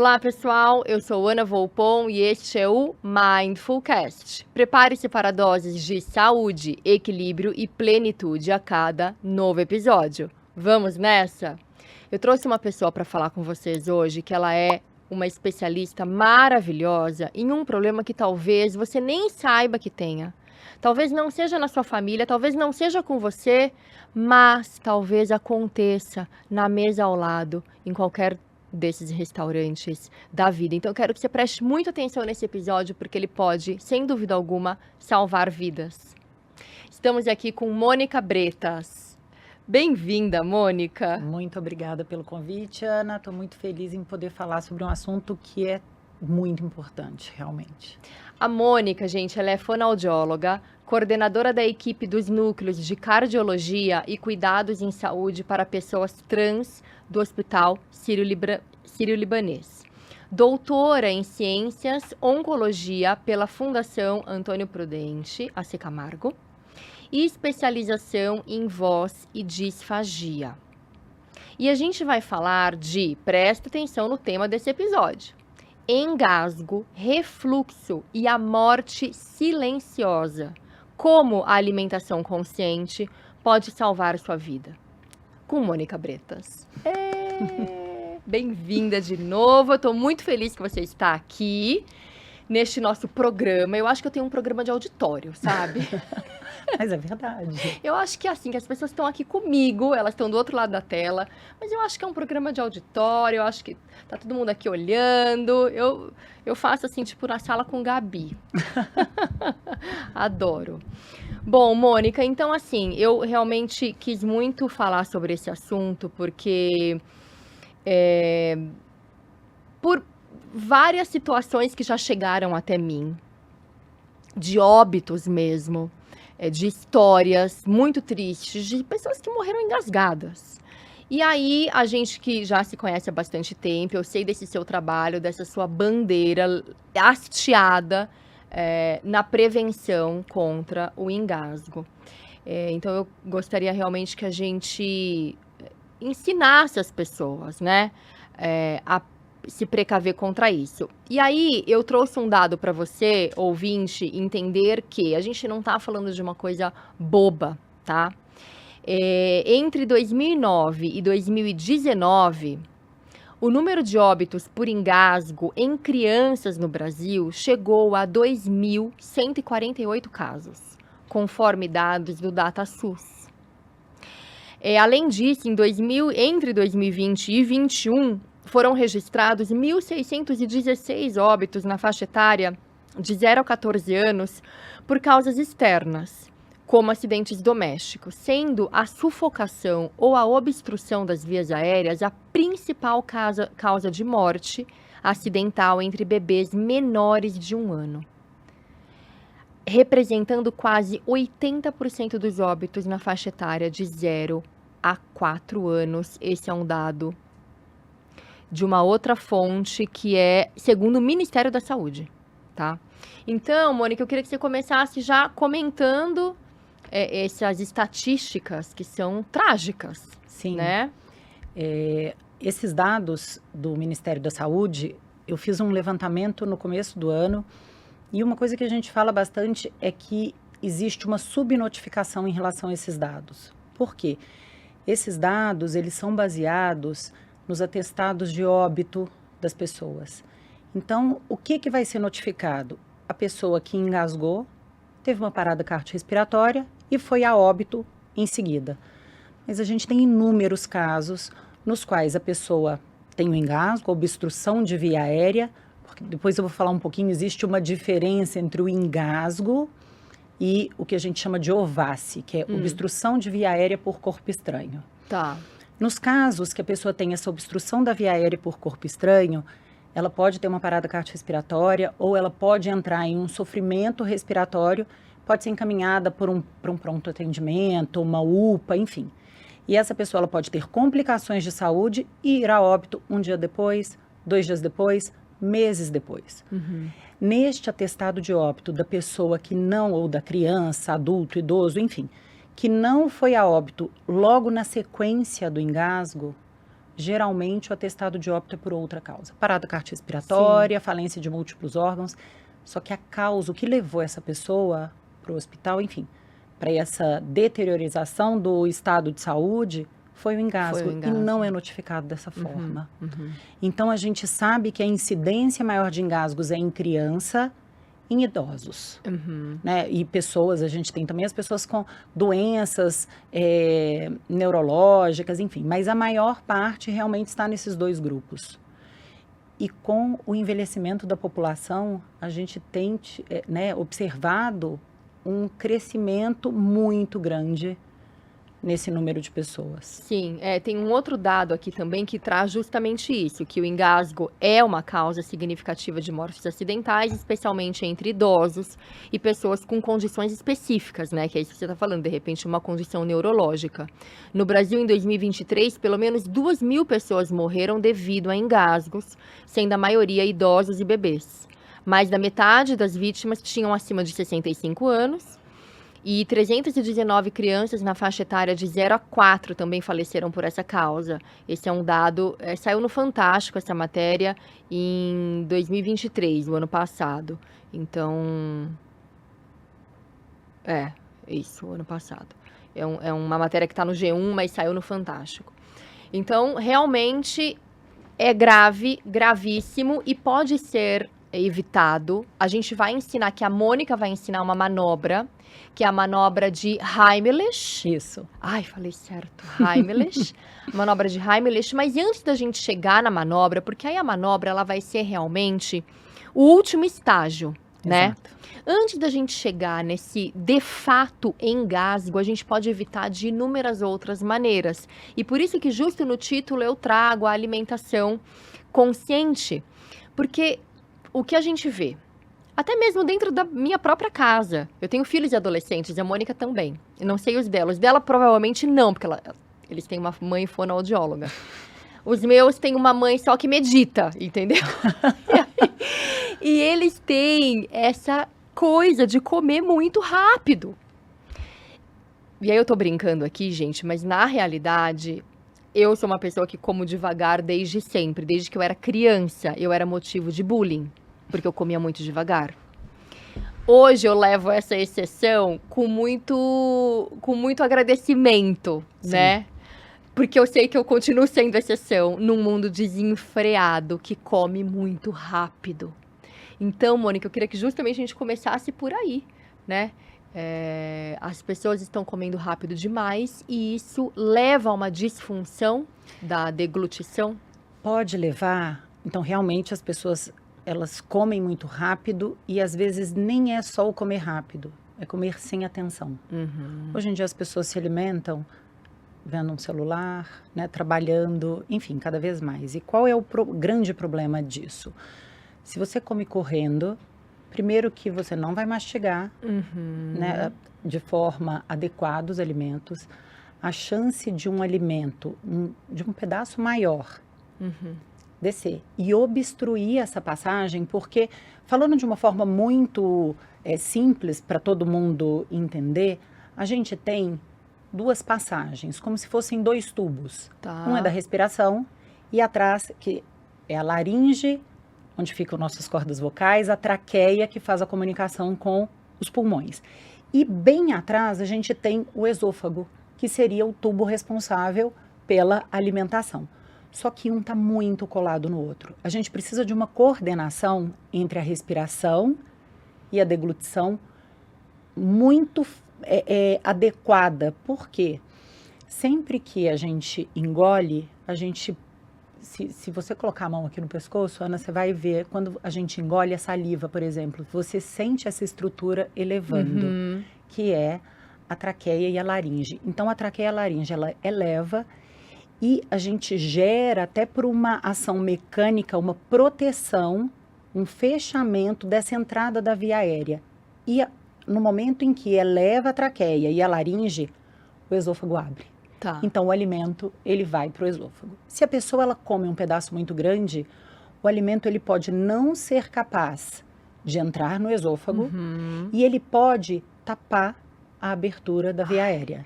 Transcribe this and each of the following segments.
Olá, pessoal. Eu sou Ana Volpon e este é o Mindfulcast. Prepare-se para doses de saúde, equilíbrio e plenitude a cada novo episódio. Vamos nessa? Eu trouxe uma pessoa para falar com vocês hoje que ela é uma especialista maravilhosa em um problema que talvez você nem saiba que tenha. Talvez não seja na sua família, talvez não seja com você, mas talvez aconteça na mesa ao lado, em qualquer desses restaurantes da vida. Então, eu quero que você preste muita atenção nesse episódio, porque ele pode, sem dúvida alguma, salvar vidas. Estamos aqui com Mônica Bretas. Bem-vinda, Mônica. Muito obrigada pelo convite, Ana. Estou muito feliz em poder falar sobre um assunto que é muito importante, realmente. A Mônica, gente, ela é fonoaudióloga, coordenadora da equipe dos núcleos de cardiologia e cuidados em saúde para pessoas trans do Hospital Sírio-Libanês. Doutora em Ciências Oncologia pela Fundação Antônio Prudente, AC Camargo, e especialização em voz e disfagia. E a gente vai falar de, presta atenção no tema desse episódio, engasgo, refluxo e a morte silenciosa. Como a alimentação consciente pode salvar sua vida. Com Mônica Bretas. Bem-vinda de novo. Eu estou muito feliz que você está aqui neste nosso programa. Eu acho que eu tenho um programa de auditório, sabe? Mas é verdade. Eu acho que é assim, que as pessoas estão aqui comigo, elas estão do outro lado da tela, mas eu acho que é um programa de auditório, eu acho que tá todo mundo aqui olhando, eu faço assim, tipo, na sala com Gabi. Adoro. Bom, Mônica, então assim, eu realmente quis muito falar sobre esse assunto, porque por várias situações que já chegaram até mim, de óbitos mesmo, de histórias muito tristes, de pessoas que morreram engasgadas. E aí, a gente que já se conhece há bastante tempo, eu sei desse seu trabalho, dessa sua bandeira hasteada na prevenção contra o engasgo. Então, eu gostaria realmente que a gente ensinasse as pessoas, né, a se precaver contra isso. E aí, eu trouxe um dado para você, ouvinte, entender que a gente não está falando de uma coisa boba, tá? Entre 2009 e 2019, o número de óbitos por engasgo em crianças no Brasil chegou a 2.148 casos, conforme dados do DataSUS. Além disso, entre 2020 e 2021, foram registrados 1.616 óbitos na faixa etária de 0 a 14 anos por causas externas, como acidentes domésticos, sendo a sufocação ou a obstrução das vias aéreas a principal causa de morte acidental entre bebês menores de 1 ano, representando quase 80% dos óbitos na faixa etária de 0 a 4 anos. Esse é um dado de uma outra fonte que é segundo o Ministério da Saúde, tá? Então, Mônica, eu queria que você começasse já comentando essas estatísticas que são trágicas. Sim. Né? Esses dados do Ministério da Saúde, eu fiz um levantamento no começo do ano e uma coisa que a gente fala bastante é que existe uma subnotificação em relação a esses dados. Por quê? Esses dados, eles são baseados nos atestados de óbito das pessoas. Então, o que vai ser notificado? A pessoa que engasgou, teve uma parada cardiorrespiratória e foi a óbito em seguida. Mas a gente tem inúmeros casos nos quais a pessoa tem um engasgo, obstrução de via aérea, porque depois eu vou falar um pouquinho, existe uma diferença entre o engasgo e o que a gente chama de OVACI, que é obstrução de via aérea por corpo estranho. Tá. Nos casos que a pessoa tem essa obstrução da via aérea por corpo estranho, ela pode ter uma parada cardiorrespiratória ou ela pode entrar em um sofrimento respiratório, pode ser encaminhada para um pronto atendimento, uma UPA, enfim. E essa pessoa ela pode ter complicações de saúde e ir a óbito 1 dia depois, 2 dias depois, meses depois. Neste atestado de óbito da pessoa que não, ou da criança, adulto, idoso, enfim, que não foi a óbito logo na sequência do engasgo, geralmente o atestado de óbito é por outra causa. Parada cardiorrespiratória, falência de múltiplos órgãos. Só que a causa, o que levou essa pessoa para o hospital, enfim, para essa deteriorização do estado de saúde, foi o engasgo. E não é notificado dessa forma. Então, a gente sabe que a incidência maior de engasgos é em criança, em idosos, né? E pessoas, a gente tem também as pessoas com doenças neurológicas, enfim. Mas a maior parte realmente está nesses dois grupos. E com o envelhecimento da população, a gente tem observado um crescimento muito grande nesse número de pessoas. Sim, tem um outro dado aqui também que traz justamente isso, que o engasgo é uma causa significativa de mortes acidentais, especialmente entre idosos e pessoas com condições específicas, né? Que é isso que você está falando, de repente uma condição neurológica. No Brasil, em 2023, pelo menos 2.000 pessoas morreram devido a engasgos, sendo a maioria idosos e bebês. Mais da metade das vítimas tinham acima de 65 anos, e 319 crianças na faixa etária de 0 a 4 também faleceram por essa causa. Esse é um dado, saiu no Fantástico essa matéria em 2023, o ano passado. Então, isso, o ano passado. É uma matéria que está no G1, mas saiu no Fantástico. Então, realmente é grave, gravíssimo e pode ser evitado. A gente vai ensinar, que a Mônica vai ensinar uma manobra, que é a manobra de Heimlich. Isso. Ai, falei certo. Heimlich. Manobra de Heimlich. Mas antes da gente chegar na manobra, porque aí a manobra ela vai ser realmente o último estágio, né? Exato. Antes da gente chegar nesse, de fato, engasgo, a gente pode evitar de inúmeras outras maneiras. E por isso que justo no título eu trago a alimentação consciente. Porque o que a gente vê, até mesmo dentro da minha própria casa. Eu tenho filhos e adolescentes, e a Mônica também. Eu não sei os dela. Os dela provavelmente não, porque eles têm uma mãe fonoaudióloga. Os meus têm uma mãe só que medita, entendeu? E eles têm essa coisa de comer muito rápido. E aí eu tô brincando aqui, gente, mas na realidade, eu sou uma pessoa que como devagar desde sempre. Desde que eu era criança, eu era motivo de bullying, porque eu comia muito devagar. Hoje eu levo essa exceção com muito agradecimento, Sim. né? Porque eu sei que eu continuo sendo exceção num mundo desenfreado que come muito rápido. Então, Mônica, eu queria que justamente a gente começasse por aí, né? As pessoas estão comendo rápido demais e isso leva a uma disfunção da deglutição? Pode levar. Então, realmente, as pessoas, elas comem muito rápido e, às vezes, nem é só o comer rápido. É comer sem atenção. Hoje em dia, as pessoas se alimentam vendo um celular, né, trabalhando, enfim, cada vez mais. E qual é o grande problema disso? Se você come correndo, primeiro que você não vai mastigar, né, de forma adequada os alimentos, a chance de um alimento, de um pedaço maior, descer e obstruir essa passagem, porque, falando de uma forma muito simples para todo mundo entender, a gente tem duas passagens, como se fossem dois tubos. Tá. Um é da respiração e atrás, que é a laringe, onde ficam nossas cordas vocais, a traqueia, que faz a comunicação com os pulmões. E bem atrás a gente tem o esôfago, que seria o tubo responsável pela alimentação. Só que um está muito colado no outro. A gente precisa de uma coordenação entre a respiração e a deglutição muito adequada. Por quê? Sempre que a gente engole, a gente... Se você colocar a mão aqui no pescoço, Ana, você vai ver, quando a gente engole a saliva, por exemplo, você sente essa estrutura elevando, que é a traqueia e a laringe. Então, a traqueia e a laringe, ela eleva e a gente gera, até por uma ação mecânica, uma proteção, um fechamento dessa entrada da via aérea. E no momento em que eleva a traqueia e a laringe, o esôfago abre. Tá. Então, o alimento, ele vai para o esôfago. Se a pessoa ela come um pedaço muito grande, o alimento ele pode não ser capaz de entrar no esôfago e ele pode tapar a abertura da via aérea.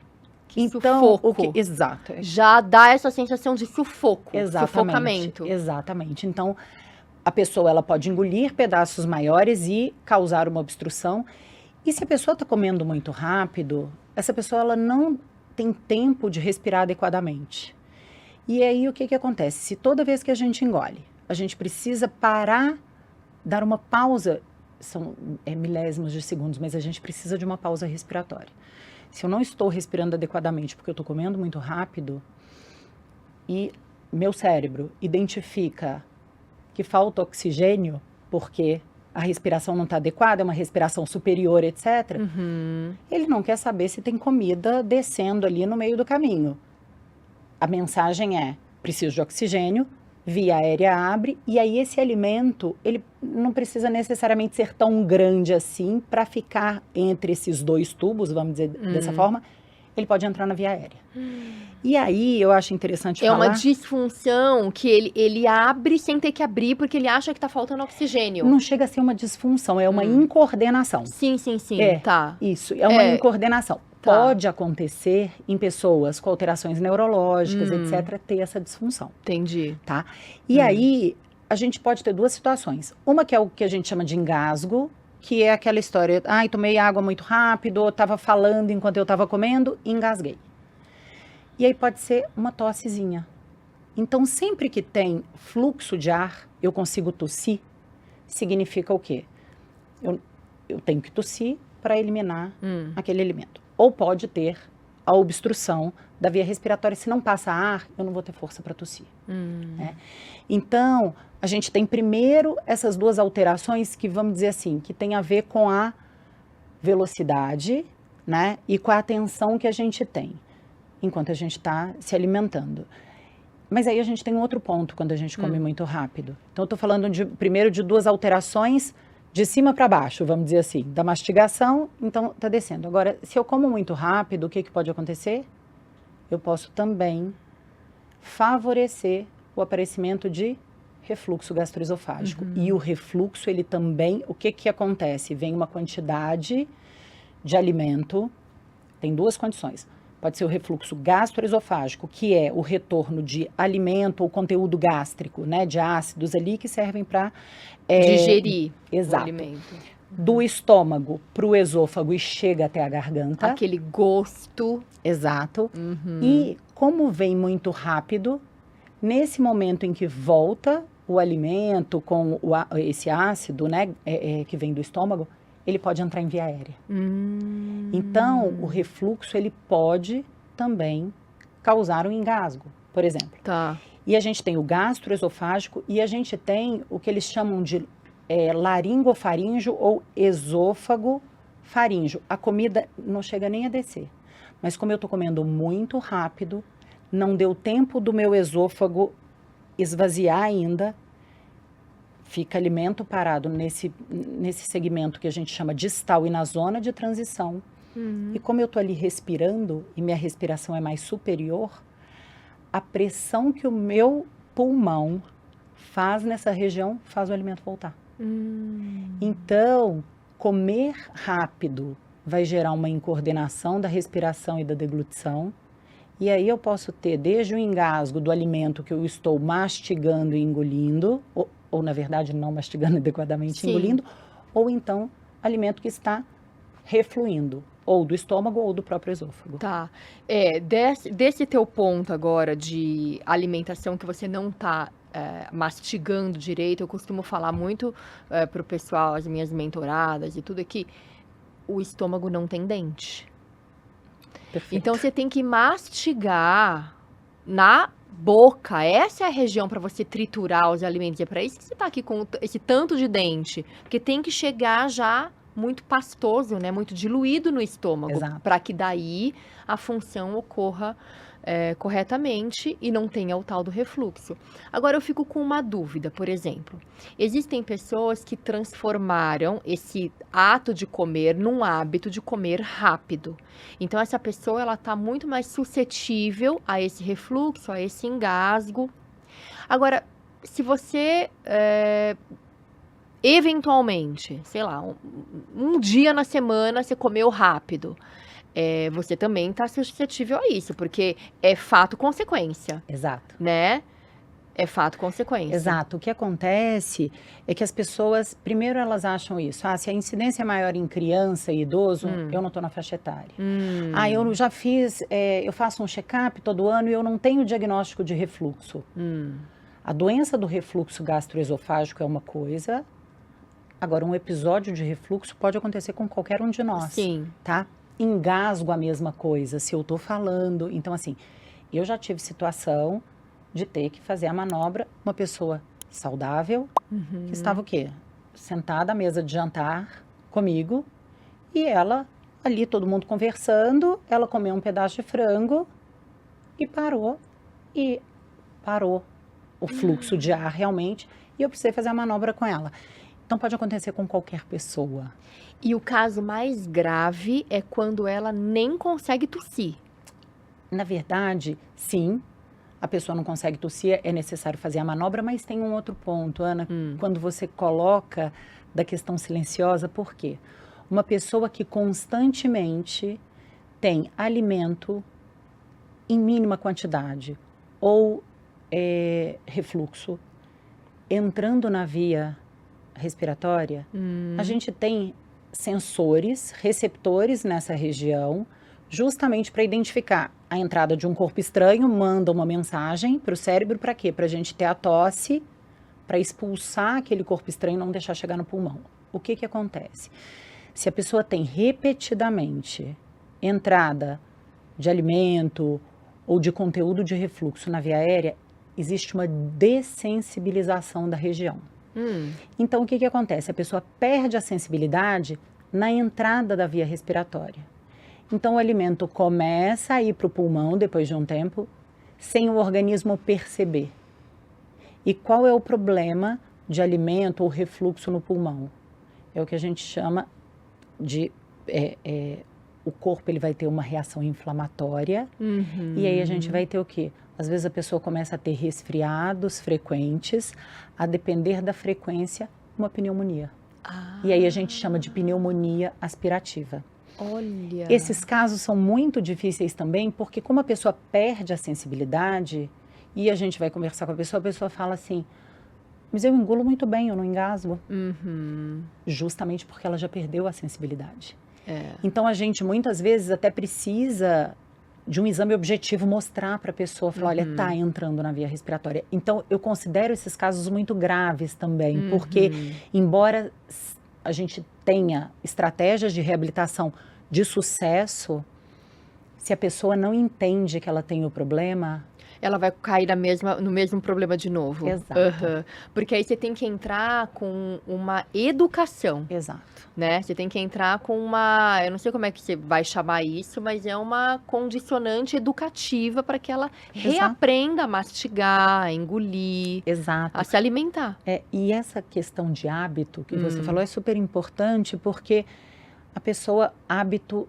Então, sufoco. exato. Já dá essa sensação de sufoco, Exatamente. sufocamento. Exatamente. Então, a pessoa ela pode engolir pedaços maiores e causar uma obstrução. E se a pessoa está comendo muito rápido, essa pessoa ela não tem tempo de respirar adequadamente. E aí o que acontece? Se toda vez que a gente engole, a gente precisa parar, dar uma pausa, são milésimos de segundos, mas a gente precisa de uma pausa respiratória. Se eu não estou respirando adequadamente porque eu estou comendo muito rápido e meu cérebro identifica que falta oxigênio porque a respiração não está adequada, é uma respiração superior, etc. Ele não quer saber se tem comida descendo ali no meio do caminho. A mensagem é, preciso de oxigênio, via aérea abre, e aí esse alimento, ele não precisa necessariamente ser tão grande assim para ficar entre esses dois tubos, vamos dizer dessa forma, ele pode entrar na via aérea. E aí eu acho interessante falar... É uma disfunção que ele abre sem ter que abrir porque ele acha que está faltando oxigênio. Não chega a ser uma disfunção, é uma incoordenação. Sim, tá. Isso, é uma incoordenação. Tá. Pode acontecer em pessoas com alterações neurológicas, etc., ter essa disfunção. Entendi. Tá? E aí, a gente pode ter duas situações. Uma que é o que a gente chama de engasgo, que é aquela história, tomei água muito rápido, estava falando enquanto eu estava comendo, engasguei. E aí pode ser uma tossezinha. Então, sempre que tem fluxo de ar, eu consigo tossir, significa o quê? Eu tenho que tossir para eliminar aquele alimento. Ou pode ter a obstrução da via respiratória. Se não passa ar, eu não vou ter força para tossir. Né? Então, a gente tem primeiro essas duas alterações que, vamos dizer assim, que tem a ver com a velocidade, né? E com a atenção que a gente tem enquanto a gente está se alimentando. Mas aí a gente tem um outro ponto quando a gente come muito rápido. Então, eu estou falando primeiro de duas alterações de cima para baixo, vamos dizer assim, da mastigação, então está descendo. Agora, se eu como muito rápido, o que pode acontecer? Eu posso também favorecer o aparecimento de refluxo gastroesofágico. E o refluxo, ele também, o que acontece? Vem uma quantidade de alimento, tem duas condições. Pode ser o refluxo gastroesofágico, que é o retorno de alimento ou conteúdo gástrico, né, de ácidos ali que servem para digerir o alimento. Do estômago para o esôfago e chega até a garganta. Aquele gosto. Exato. E como vem muito rápido, nesse momento em que volta o alimento com esse ácido, né, que vem do estômago, ele pode entrar em via aérea. Então, o refluxo, ele pode também causar um engasgo, por exemplo. Tá. E a gente tem o gastroesofágico e a gente tem o que eles chamam de laringofaríngeo ou esôfago-faríngeo. A comida não chega nem a descer. Mas como eu estou comendo muito rápido, não deu tempo do meu esôfago esvaziar ainda, fica alimento parado nesse segmento que a gente chama distal e na zona de transição. E como eu estou ali respirando e minha respiração é mais superior, a pressão que o meu pulmão faz nessa região faz o alimento voltar. Então, comer rápido vai gerar uma incoordenação da respiração e da deglutição. E aí eu posso ter desde o engasgo do alimento que eu estou mastigando e engolindo, ou na verdade não mastigando adequadamente, engolindo, ou então alimento que está refluindo, ou do estômago ou do próprio esôfago. Tá. Desse teu ponto agora de alimentação que você não está mastigando direito, eu costumo falar muito para o pessoal, as minhas mentoradas e tudo aqui, o estômago não tem dente. Perfeito. Então você tem que mastigar na boca. Essa é a região para você triturar os alimentos. É para isso que você está aqui com esse tanto de dente, porque tem que chegar já muito pastoso, né? Muito diluído no estômago, para que daí a função ocorra corretamente e não tenha o tal do refluxo. Agora eu fico com uma dúvida, por exemplo, existem pessoas que transformaram esse ato de comer num hábito de comer rápido. Então essa pessoa ela está muito mais suscetível a esse refluxo, a esse engasgo. Agora, se você eventualmente, sei lá, um dia na semana você comeu rápido, você também está suscetível a isso, porque é fato-consequência, Exato. né? É fato-consequência. Exato. O que acontece é que as pessoas, primeiro elas acham isso. Se a incidência é maior em criança e idoso, eu não estou na faixa etária. Eu já fiz, eu faço um check-up todo ano e eu não tenho diagnóstico de refluxo. A doença do refluxo gastroesofágico é uma coisa. Agora, um episódio de refluxo pode acontecer com qualquer um de nós. Sim. Tá? Engasgo a mesma coisa, se eu estou falando. Então, assim, eu já tive situação de ter que fazer a manobra, uma pessoa saudável, que estava o quê? Sentada à mesa de jantar comigo, e ela, ali todo mundo conversando, ela comeu um pedaço de frango e parou o fluxo de ar realmente, e eu precisei fazer a manobra com ela. Então pode acontecer com qualquer pessoa. E o caso mais grave é quando ela nem consegue tossir. Na verdade, sim, a pessoa não consegue tossir, é necessário fazer a manobra, mas tem um outro ponto, Ana, quando você coloca da questão silenciosa, por quê? Uma pessoa que constantemente tem alimento em mínima quantidade ou refluxo entrando na via respiratória, a gente tem sensores, receptores nessa região, justamente para identificar a entrada de um corpo estranho, manda uma mensagem para o cérebro, para quê? Para a gente ter a tosse, para expulsar aquele corpo estranho e não deixar chegar no pulmão. O que que acontece? Se a pessoa tem repetidamente entrada de alimento ou de conteúdo de refluxo na via aérea, existe uma dessensibilização da região. Então, o que que acontece? A pessoa perde a sensibilidade na entrada da via respiratória. Então, o alimento começa a ir para o pulmão depois de um tempo, sem o organismo perceber. E qual é o problema de alimento ou refluxo no pulmão? É o que a gente chama de... o corpo ele vai ter uma reação inflamatória, e aí a gente vai ter o quê? Às vezes a pessoa começa a ter resfriados frequentes, a depender da frequência, uma pneumonia. E aí a gente chama de pneumonia aspirativa. Olha! Esses casos são muito difíceis também, porque como a pessoa perde a sensibilidade, e a gente vai conversar com a pessoa fala assim, mas eu engulo muito bem, eu não engasgo. Justamente porque ela já perdeu a sensibilidade. Então, a gente muitas vezes até precisa de um exame objetivo mostrar para a pessoa, falar, olha, está entrando na via respiratória. Então, eu considero esses casos muito graves também, porque embora a gente tenha estratégias de reabilitação de sucesso, se a pessoa não entende que ela tem o problema... Ela vai cair no mesmo problema de novo. Exato. Porque aí você tem que entrar com uma educação. Exato. Né? Você tem que entrar com uma... Eu não sei como é que você vai chamar isso, mas é uma condicionante educativa para que ela reaprenda a mastigar, a engolir, Exato. a se alimentar. E essa questão de hábito que você falou é super importante, porque a pessoa, hábito,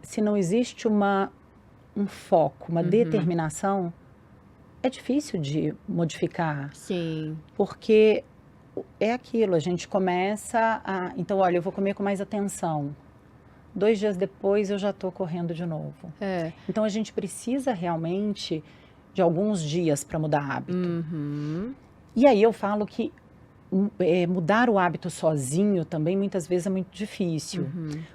se não existe um foco, uma determinação, é difícil de modificar. Sim. Porque é aquilo, a gente começa a... Então, olha, eu vou comer com mais atenção. 2 dias depois, eu já estou correndo de novo. Então, a gente precisa realmente de alguns dias para mudar hábito. E aí, eu falo que mudar o hábito sozinho também, muitas vezes, é muito difícil.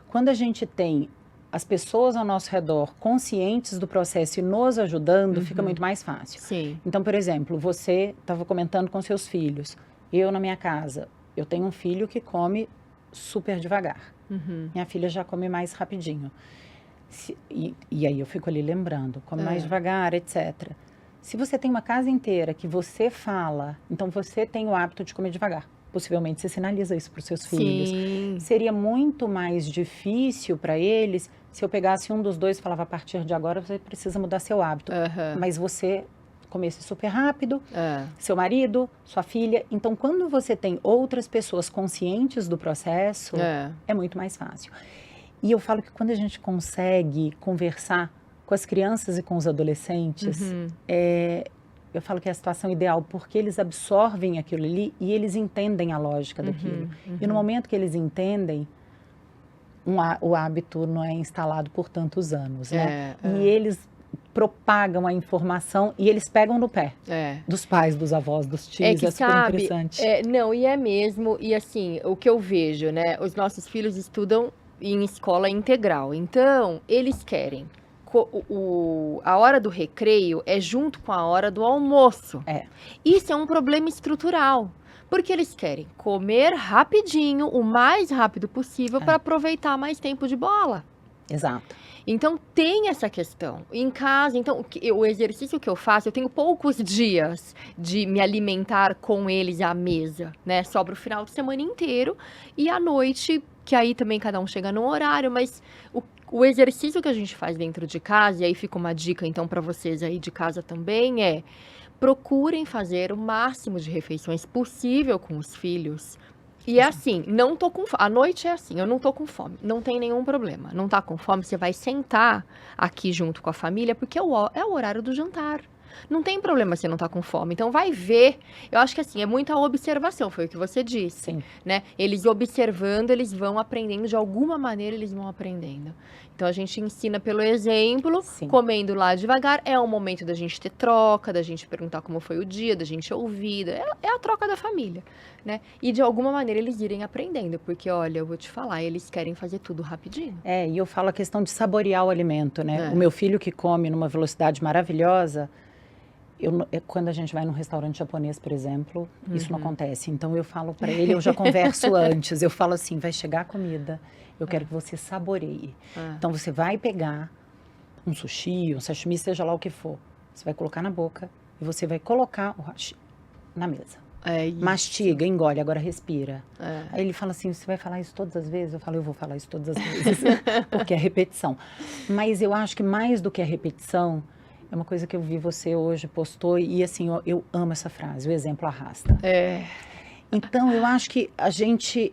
Quando a gente tem as pessoas ao nosso redor conscientes do processo e nos ajudando, fica muito mais fácil. Sim. Então, por exemplo, você estava comentando com seus filhos. Eu, na minha casa, eu tenho um filho que come super devagar. Minha filha já come mais rapidinho. E aí eu fico ali lembrando, come mais devagar, etc. Se você tem uma casa inteira que você fala, então você tem o hábito de comer devagar. Possivelmente você sinaliza isso para os seus filhos. Seria muito mais difícil para eles se eu pegasse um dos dois e falava, a partir de agora você precisa mudar seu hábito. Mas você comesse super rápido, seu marido, sua filha. Então, quando você tem outras pessoas conscientes do processo, é muito mais fácil. E eu falo que quando a gente consegue conversar com as crianças e com os adolescentes, eu falo que é a situação ideal, porque eles absorvem aquilo ali e eles entendem a lógica daquilo. E no momento que eles entendem, o hábito não é instalado por tantos anos, né? É, E eles propagam a informação e eles pegam no pé dos pais, dos avós, dos É tios, que é super sabe, interessante. não, e é mesmo, e assim, o que eu vejo, né? Os nossos filhos estudam em escola integral, então eles querem. A hora do recreio é junto com a hora do almoço. É. Isso é um problema estrutural. Porque eles querem comer rapidinho, o mais rápido possível, para aproveitar mais tempo de bola. Exato. Então, tem essa questão. Em casa, então, o exercício que eu faço, eu tenho poucos dias de me alimentar com eles à mesa, né? Sobra o final de semana inteiro e à noite, que aí também cada um chega num horário, mas o exercício que a gente faz dentro de casa, e aí fica uma dica, então, para vocês aí de casa também, procurem fazer o máximo de refeições possível com os filhos. E é assim, não tô com fome. À noite é assim, eu não tô com fome. Não tem nenhum problema. Não tá com fome, você vai sentar aqui junto com a família, porque é o horário do jantar. Não tem problema se não tá com fome. Então vai ver. Eu acho que assim, é muita observação, foi o que você disse. Sim. Né? Eles observando, eles vão aprendendo, de alguma maneira eles vão aprendendo. Então a gente ensina pelo exemplo, Sim. comendo lá devagar. É o momento da gente ter troca, da gente perguntar como foi o dia, da gente ouvir. É a troca da família, né? E de alguma maneira eles irem aprendendo, porque olha, eu vou te falar, eles querem fazer tudo rapidinho. E eu falo a questão de saborear o alimento, né? O meu filho que come numa velocidade maravilhosa, quando a gente vai num restaurante japonês, por exemplo, isso não acontece. Então eu falo para ele, eu já converso antes, eu falo assim, vai chegar a comida, eu quero que você saboreie. Então você vai pegar um sushi, um sashimi, seja lá o que for, você vai colocar na boca e você vai colocar o hashi na mesa. Mastiga, engole, agora respira. Aí ele fala assim, você vai falar isso todas as vezes? Eu falo, eu vou falar isso todas as vezes, porque é repetição. Mas eu acho que mais do que a repetição, é uma coisa que eu vi você hoje postou e assim, eu amo essa frase, o exemplo arrasta. Então eu acho que a gente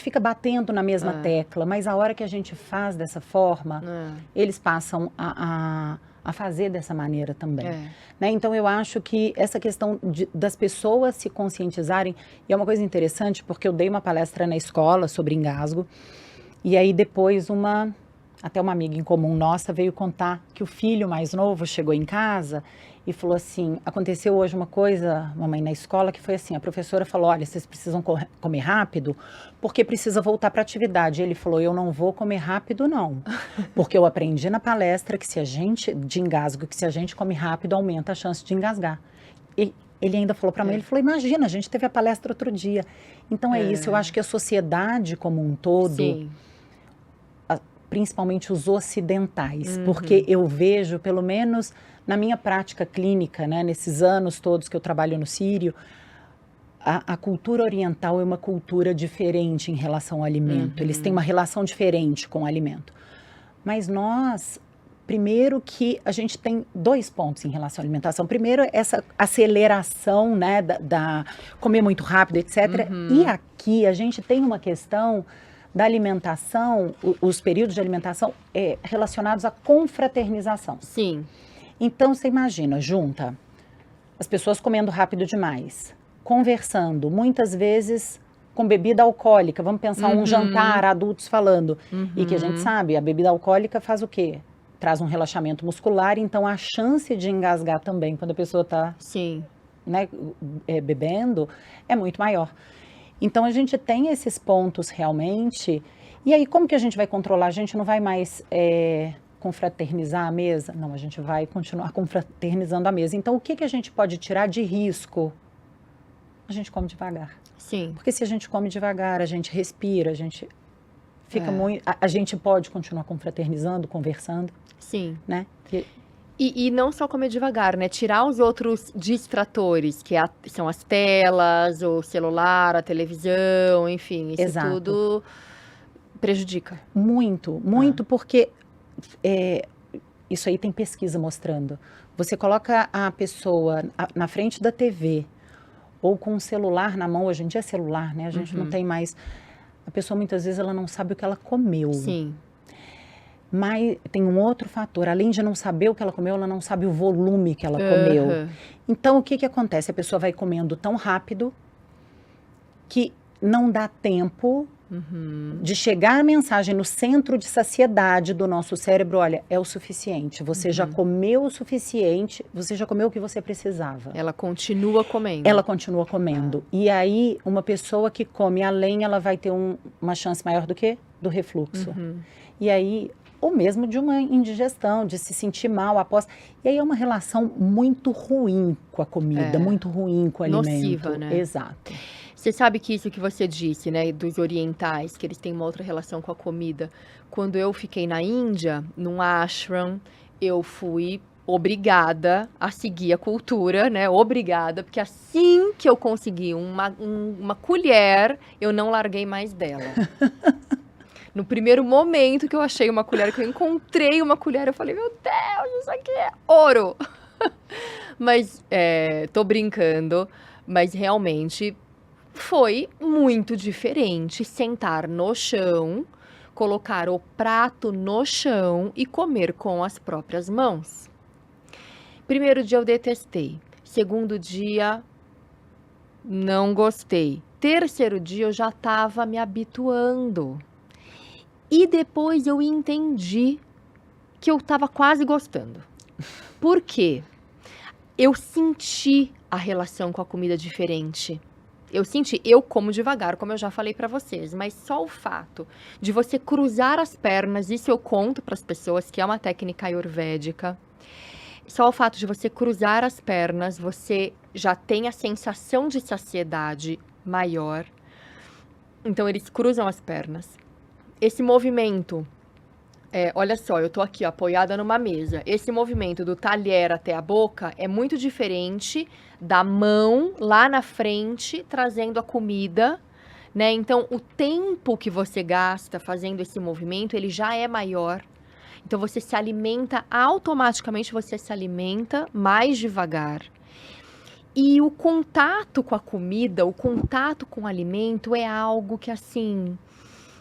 fica batendo na mesma tecla, mas a hora que a gente faz dessa forma, eles passam a fazer dessa maneira também. Né? Então eu acho que essa questão das pessoas se conscientizarem, e é uma coisa interessante, porque eu dei uma palestra na escola sobre engasgo, e aí depois até uma amiga em comum nossa veio contar que o filho mais novo chegou em casa e falou assim, aconteceu hoje uma coisa, mamãe, na escola, que foi assim, a professora falou, olha, vocês precisam comer rápido, porque precisa voltar para a atividade. Ele falou, eu não vou comer rápido não, porque eu aprendi na palestra que se a gente come rápido, aumenta a chance de engasgar. E ele ainda falou para mim, ele falou, imagina, a gente teve a palestra outro dia. Então é isso, eu acho que a sociedade como um todo... Sim. Principalmente os ocidentais, porque eu vejo, pelo menos na minha prática clínica, né, nesses anos todos que eu trabalho no Sírio, a cultura oriental é uma cultura diferente em relação ao alimento. Eles têm uma relação diferente com o alimento. Mas nós, primeiro que a gente tem 2 pontos em relação à alimentação. Primeiro, essa aceleração, né, da comer muito rápido, etc. E aqui a gente tem uma questão da alimentação, os períodos de alimentação relacionados à confraternização. Sim. Então, você imagina, junta as pessoas comendo rápido demais, conversando, muitas vezes com bebida alcoólica. Vamos pensar um jantar, adultos falando. E que a gente sabe, a bebida alcoólica faz o quê? Traz um relaxamento muscular, então a chance de engasgar também, quando a pessoa está né, bebendo, é muito maior. Então, a gente tem esses pontos realmente, e aí como que a gente vai controlar? A gente não vai mais confraternizar a mesa? Não, a gente vai continuar confraternizando a mesa. Então, o que a gente pode tirar de risco? A gente come devagar. Sim. Porque se a gente come devagar, a gente respira, a gente fica muito... A gente pode continuar confraternizando, conversando. Sim. Né? E não só comer devagar, né? Tirar os outros distratores, que são as telas, o celular, a televisão, enfim. Isso tudo prejudica. Muito, muito, porque isso aí tem pesquisa mostrando. Você coloca a pessoa na frente da TV ou com o celular na mão, hoje em dia é celular, né? A gente não tem mais... A pessoa muitas vezes ela não sabe o que ela comeu. Sim. Mas tem um outro fator, além de não saber o que ela comeu, ela não sabe o volume que ela comeu. Então, o que acontece? A pessoa vai comendo tão rápido que não dá tempo De chegar a mensagem no centro de saciedade do nosso cérebro, olha, é o suficiente, você já comeu o suficiente, você já comeu o que você precisava. Ela continua comendo. Ela continua comendo. E aí, uma pessoa que come além, ela vai ter uma chance maior do quê? Do refluxo. E aí, ou mesmo de uma indigestão, de se sentir mal após. E aí é uma relação muito ruim com a comida, muito ruim com o alimento. Nociva, né? Exato. Você sabe que isso que você disse, né, dos orientais, que eles têm uma outra relação com a comida. Quando eu fiquei na Índia, num ashram, eu fui obrigada a seguir a cultura, né, obrigada, porque assim que eu consegui uma colher, eu não larguei mais dela. No primeiro momento que eu achei uma colher, que eu encontrei uma colher, eu falei, meu Deus, isso aqui é ouro! Mas, tô brincando, mas realmente foi muito diferente sentar no chão, colocar o prato no chão e comer com as próprias mãos. Primeiro dia eu detestei. Segundo dia, não gostei. Terceiro dia eu já estava me habituando. E depois eu entendi que eu estava quase gostando. Por quê? Eu senti a relação com a comida diferente. Eu como devagar, como eu já falei para vocês, mas só o fato de você cruzar as pernas, isso eu conto para as pessoas que é uma técnica ayurvédica. Só o fato de você cruzar as pernas, você já tem a sensação de saciedade maior. Então eles cruzam as pernas. Esse movimento, olha só, eu tô aqui ó, apoiada numa mesa. Esse movimento do talher até a boca é muito diferente da mão lá na frente, trazendo a comida, né? Então, o tempo que você gasta fazendo esse movimento, ele já é maior. Então, você se alimenta, automaticamente você se alimenta mais devagar. E o contato com a comida, o contato com o alimento é algo que, assim,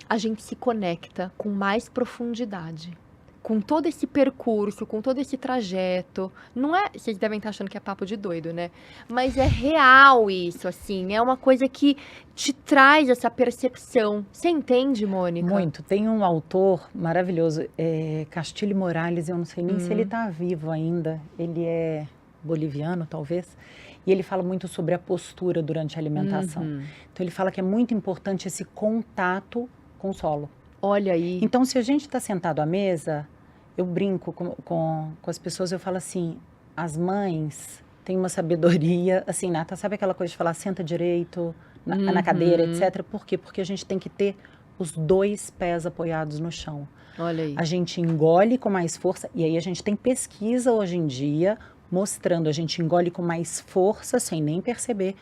a gente se conecta com mais profundidade. Com todo esse percurso, com todo esse trajeto. Não é... Vocês devem estar achando que é papo de doido, né? Mas é real isso, assim. É uma coisa que te traz essa percepção. Você entende, Mônica? Muito. Tem um autor maravilhoso, Castilho Morales, eu não sei nem se ele está vivo ainda. Ele é boliviano, talvez. E ele fala muito sobre a postura durante a alimentação. Então, ele fala que é muito importante esse contato com o solo. Olha aí. Então, se a gente está sentado à mesa, eu brinco com as pessoas, eu falo assim, as mães têm uma sabedoria, assim, Nata, sabe aquela coisa de falar, senta direito, na cadeira, etc. Por quê? Porque a gente tem que ter os 2 pés apoiados no chão. Olha aí. A gente engole com mais força, e aí a gente tem pesquisa hoje em dia mostrando, a gente engole com mais força, sem nem perceber,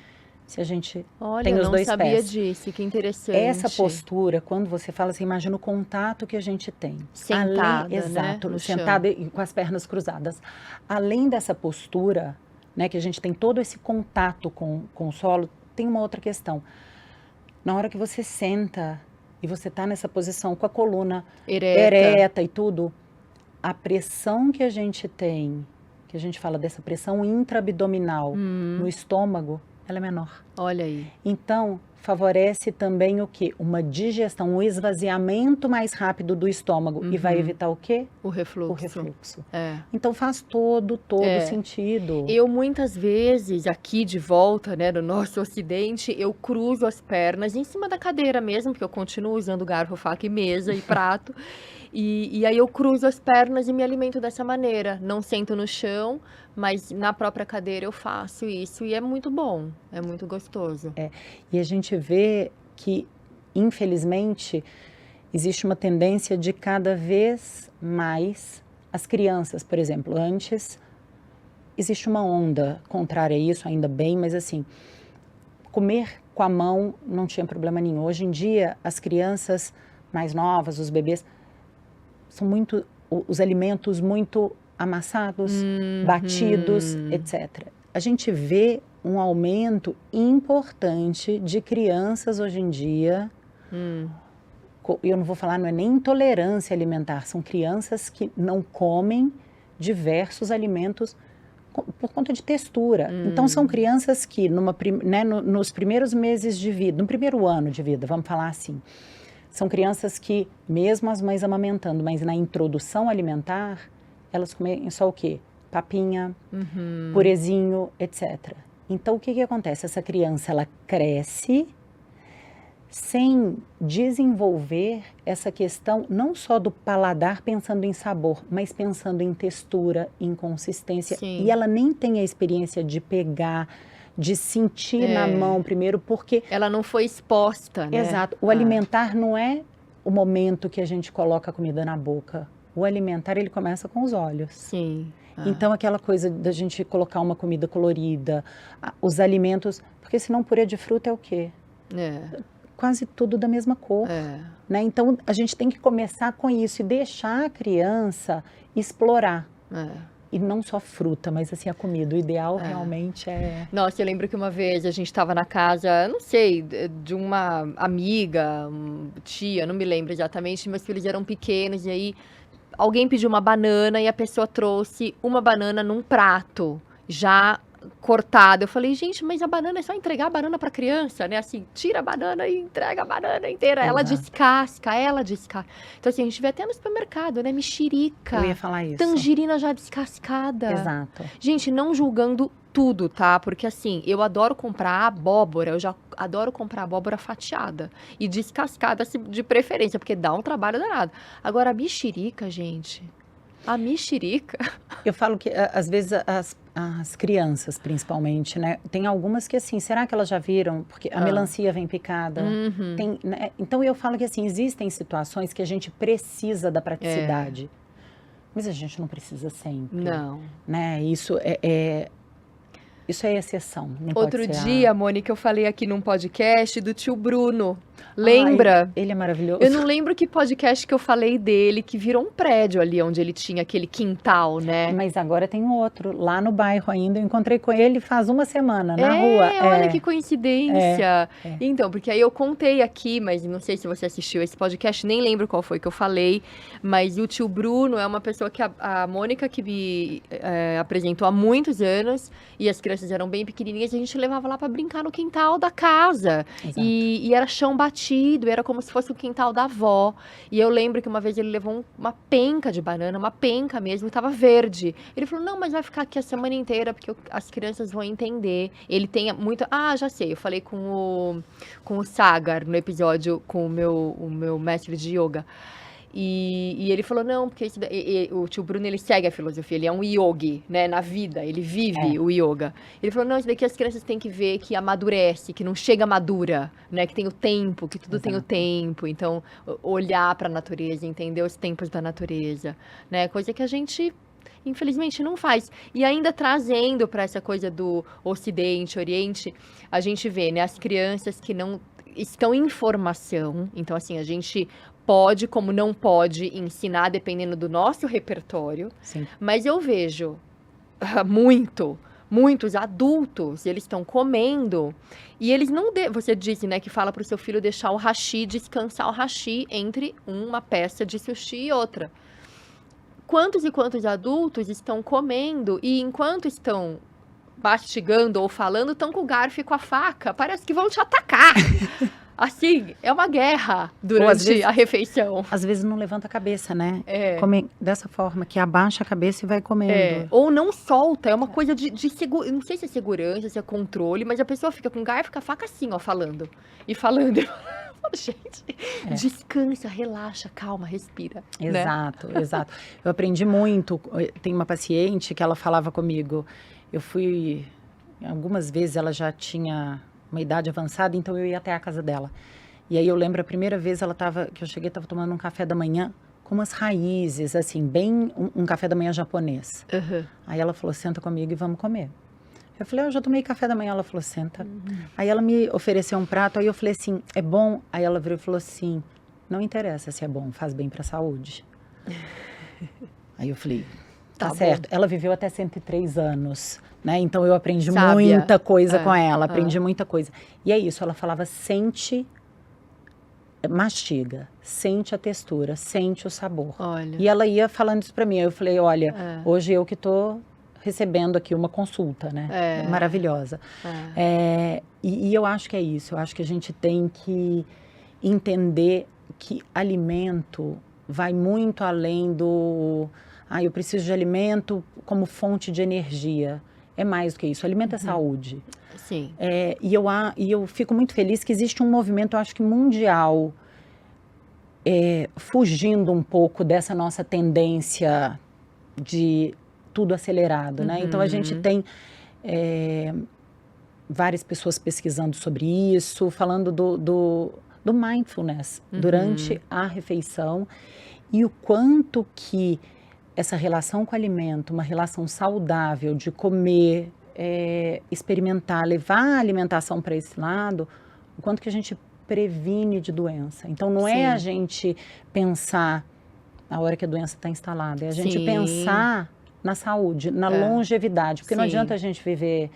se a gente tem os 2 pés. Olha, eu não sabia disso, que interessante. Essa postura, quando você fala, você imagina o contato que a gente tem. Sentada, exato, né? sentada e com as pernas cruzadas. Além dessa postura, né, que a gente tem todo esse contato com o solo, tem uma outra questão. Na hora que você senta e você está nessa posição com a coluna ereta e tudo, a pressão que a gente tem, que a gente fala dessa pressão intra-abdominal no estômago, ela é menor. Olha aí. Então, favorece também o quê? Uma digestão, um esvaziamento mais rápido do estômago. E vai evitar o quê? O refluxo. O refluxo. É. Então, faz todo sentido. Eu, muitas vezes, aqui de volta, né, no nosso ocidente, eu cruzo as pernas em cima da cadeira mesmo, porque eu continuo usando garfo, faca e mesa e prato. E aí eu cruzo as pernas e me alimento dessa maneira. Não sento no chão, mas na própria cadeira eu faço isso. E é muito bom, é muito gostoso. E a gente vê que, infelizmente, existe uma tendência de cada vez mais as crianças, por exemplo, antes existe uma onda contrária a isso, ainda bem, mas assim, comer com a mão não tinha problema nenhum. Hoje em dia, as crianças mais novas, os bebês, são muito, os alimentos muito amassados, batidos, etc. A gente vê um aumento importante de crianças hoje em dia. Eu não vou falar, não é nem intolerância alimentar, são crianças que não comem diversos alimentos por conta de textura. Então, são crianças que, nos primeiros meses de vida, no primeiro ano de vida, vamos falar assim, São crianças que, mesmo as mães amamentando, mas na introdução alimentar, elas comem só o quê? Papinha, purezinho, etc. Então, o que acontece? Essa criança, ela cresce sem desenvolver essa questão não só do paladar pensando em sabor, mas pensando em textura, em consistência. Sim. E ela nem tem a experiência de pegar, de sentir na mão primeiro, porque... Ela não foi exposta, né? Exato. O alimentar não é o momento que a gente coloca a comida na boca. O alimentar, ele começa com os olhos. Sim. Então, aquela coisa da gente colocar uma comida colorida, os alimentos... Porque senão purê de fruta é o quê? Quase tudo da mesma cor, né? Então, a gente tem que começar com isso e deixar a criança explorar. E não só fruta, mas assim, a comida. O ideal realmente é... Nossa, eu lembro que uma vez a gente estava na casa, não sei, de uma amiga, tia, não me lembro exatamente, meus filhos eram pequenos, e aí alguém pediu uma banana e a pessoa trouxe uma banana num prato, já cortada. Eu falei, gente, mas a banana é só entregar a banana para criança, né? Assim, tira a banana e entrega a banana inteira. Ela descasca. Então, assim, a gente vê até no supermercado, né? Mexerica. Eu ia falar isso. Tangerina já descascada. Exato. Gente, não julgando tudo, tá? Porque, assim, eu adoro comprar abóbora. Eu já adoro comprar abóbora fatiada. E descascada, de preferência, porque dá um trabalho danado. Agora, a mexerica, gente... A mexerica. Eu falo que, às vezes, as crianças, principalmente, né? Tem algumas que, assim, será que elas já viram? Porque a melancia vem picada. Tem, né? Então, eu falo que, assim, existem situações que a gente precisa da praticidade. Mas a gente não precisa sempre. Não. Né? Isso Isso é exceção. Não Outro pode ser dia, Mônica, eu falei aqui num podcast do tio Bruno. Lembra? Ele é maravilhoso. Eu não lembro que podcast que eu falei dele, que virou um prédio ali, onde ele tinha aquele quintal, né? Mas agora tem um outro, lá no bairro ainda. Eu encontrei com ele faz uma semana, na rua. Olha que coincidência. Então, porque aí eu contei aqui, mas não sei se você assistiu esse podcast, nem lembro qual foi que eu falei, mas o tio Bruno é uma pessoa que a Mônica que me apresentou há muitos anos, e as crianças eram bem pequenininhas, e a gente levava lá para brincar no quintal da casa. E era chão batido, era como se fosse o quintal da avó. E eu lembro que uma vez ele levou uma penca de banana, uma penca mesmo, e tava verde. Ele falou, não, mas vai ficar aqui a semana inteira, porque as crianças vão entender. Ele tem muito... Ah, já sei, eu falei com o Sagar no episódio, com o meu mestre de yoga. E ele falou, não, porque o tio Bruno, ele segue a filosofia, ele é um yogi, né, na vida, ele vive o yoga. Ele falou, não, isso daqui as crianças têm que ver que amadurece, que não chega madura, né, que tem o tempo, que tudo tem o tempo. Então, olhar para a natureza, entender os tempos da natureza, né, coisa que a gente... infelizmente não faz. E ainda trazendo para essa coisa do Ocidente, Oriente, a gente vê, né, as crianças que não estão em formação. Então, assim, a gente pode, como não pode, ensinar dependendo do nosso repertório. Sim. Mas eu vejo muitos adultos, eles estão comendo e eles não... Você disse, né, que fala para o seu filho deixar o hashi, descansar o hashi entre uma peça de sushi e outra. Quantos e quantos adultos estão comendo e enquanto estão mastigando ou falando, estão com o garfo e com a faca, parece que vão te atacar. Assim, é uma guerra durante a refeição. Às vezes não levanta a cabeça, né? Come dessa forma, que abaixa a cabeça e vai comendo. Ou não solta, é uma coisa de segurança, não sei se é segurança, se é controle, mas a pessoa fica com o garfo e com a faca assim, ó, falando. E falando... Gente, descansa, relaxa, calma, respira. Exato, né? Exato. Eu aprendi muito. Tem uma paciente que ela falava comigo. Eu fui, algumas vezes ela já tinha uma idade avançada, então eu ia até a casa dela. E aí eu lembro a primeira vez que eu cheguei, estava tomando um café da manhã com umas raízes, assim, bem um café da manhã japonês. Aí ela falou, senta comigo e vamos comer. Eu falei, eu já tomei café da manhã. Ela falou, senta. Aí ela me ofereceu um prato, aí eu falei assim, é bom? Aí ela virou e falou assim, não interessa se é bom, faz bem para a saúde. Aí eu falei, tá certo. Ela viveu até 103 anos, né? Então eu aprendi muita coisa com ela, aprendi muita coisa. E é isso, ela falava, sente, mastiga, sente a textura, sente o sabor. Olha. E ela ia falando isso para mim, aí eu falei, olha, hoje eu que tô recebendo aqui uma consulta, né? Maravilhosa. E eu acho que é isso. Eu acho que a gente tem que entender que alimento vai muito além do... eu preciso de alimento como fonte de energia. É mais do que isso. Alimento é saúde. Sim. E eu fico muito feliz que existe um movimento, eu acho que mundial, fugindo um pouco dessa nossa tendência de tudo acelerado, né? Então, a gente tem várias pessoas pesquisando sobre isso, falando do mindfulness durante a refeição e o quanto que essa relação com o alimento, uma relação saudável de comer, experimentar, levar a alimentação para esse lado, o quanto que a gente previne de doença. Então, não é a gente pensar na hora que a doença está instalada, é a gente pensar na saúde, na longevidade, porque não adianta a gente viver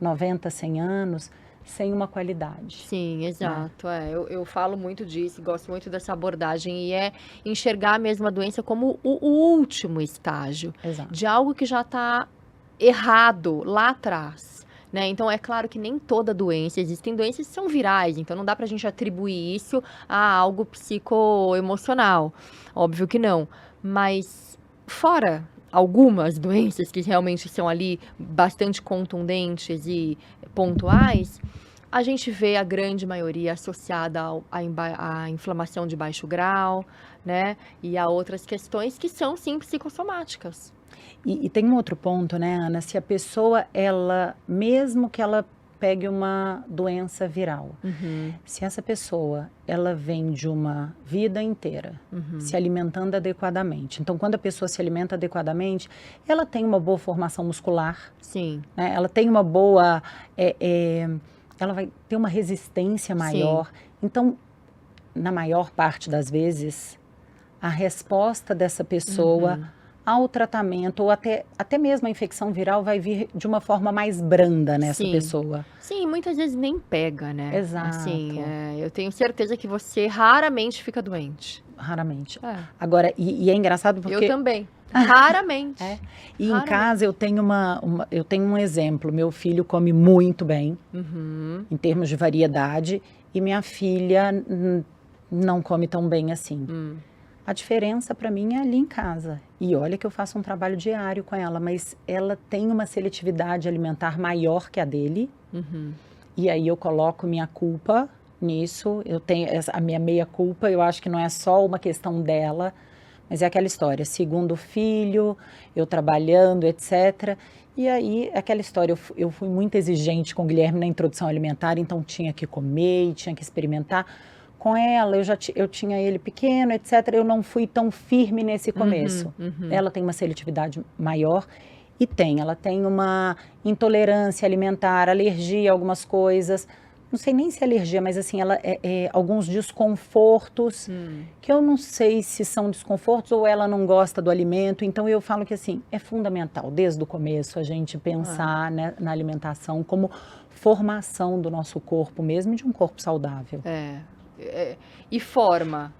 90, 100 anos sem uma qualidade. Sim, exato. Eu falo muito disso, gosto muito dessa abordagem e é enxergar mesmo a doença como o último estágio de algo que já está errado lá atrás. Né? Então, é claro que nem toda doença, existem doenças que são virais, então não dá pra gente atribuir isso a algo psicoemocional. Óbvio que não. Mas, fora algumas doenças que realmente são ali bastante contundentes e pontuais, a gente vê a grande maioria associada à inflamação de baixo grau, né? E a outras questões que são, sim, psicossomáticas. E tem um outro ponto, né, Ana? Se a pessoa, mesmo que ela pegue uma doença viral, se essa pessoa, ela vem de uma vida inteira se alimentando adequadamente. Então, quando a pessoa se alimenta adequadamente, ela tem uma boa formação muscular. Sim. Né? Ela tem uma boa... ela vai ter uma resistência maior. Sim. Então, na maior parte das vezes, a resposta dessa pessoa ao tratamento ou até mesmo a infecção viral vai vir de uma forma mais branda nessa pessoa. Sim, muitas vezes nem pega, né? Exato. Assim, eu tenho certeza que você raramente fica doente. Raramente. Agora, e é engraçado porque... Eu também. Raramente. E raramente. Em casa eu tenho eu tenho um exemplo. Meu filho come muito bem, em termos de variedade, e minha filha não come tão bem assim. A diferença para mim é ali em casa. E olha que eu faço um trabalho diário com ela, mas ela tem uma seletividade alimentar maior que a dele. E aí eu coloco minha culpa nisso. Eu tenho a minha meia culpa, eu acho que não é só uma questão dela, mas é aquela história, segundo filho, eu trabalhando, etc. E aí, aquela história, eu fui muito exigente com o Guilherme na introdução alimentar, então tinha que comer, tinha que experimentar. Com ela, eu tinha ele pequeno, etc. Eu não fui tão firme nesse começo. Ela tem uma seletividade maior e ela tem uma intolerância alimentar, alergia a algumas coisas. Não sei nem se é alergia, mas assim, ela alguns desconfortos, que eu não sei se são desconfortos ou ela não gosta do alimento. Então, eu falo que assim, é fundamental, desde o começo, a gente pensar na alimentação como formação do nosso corpo, mesmo de um corpo saudável. E forma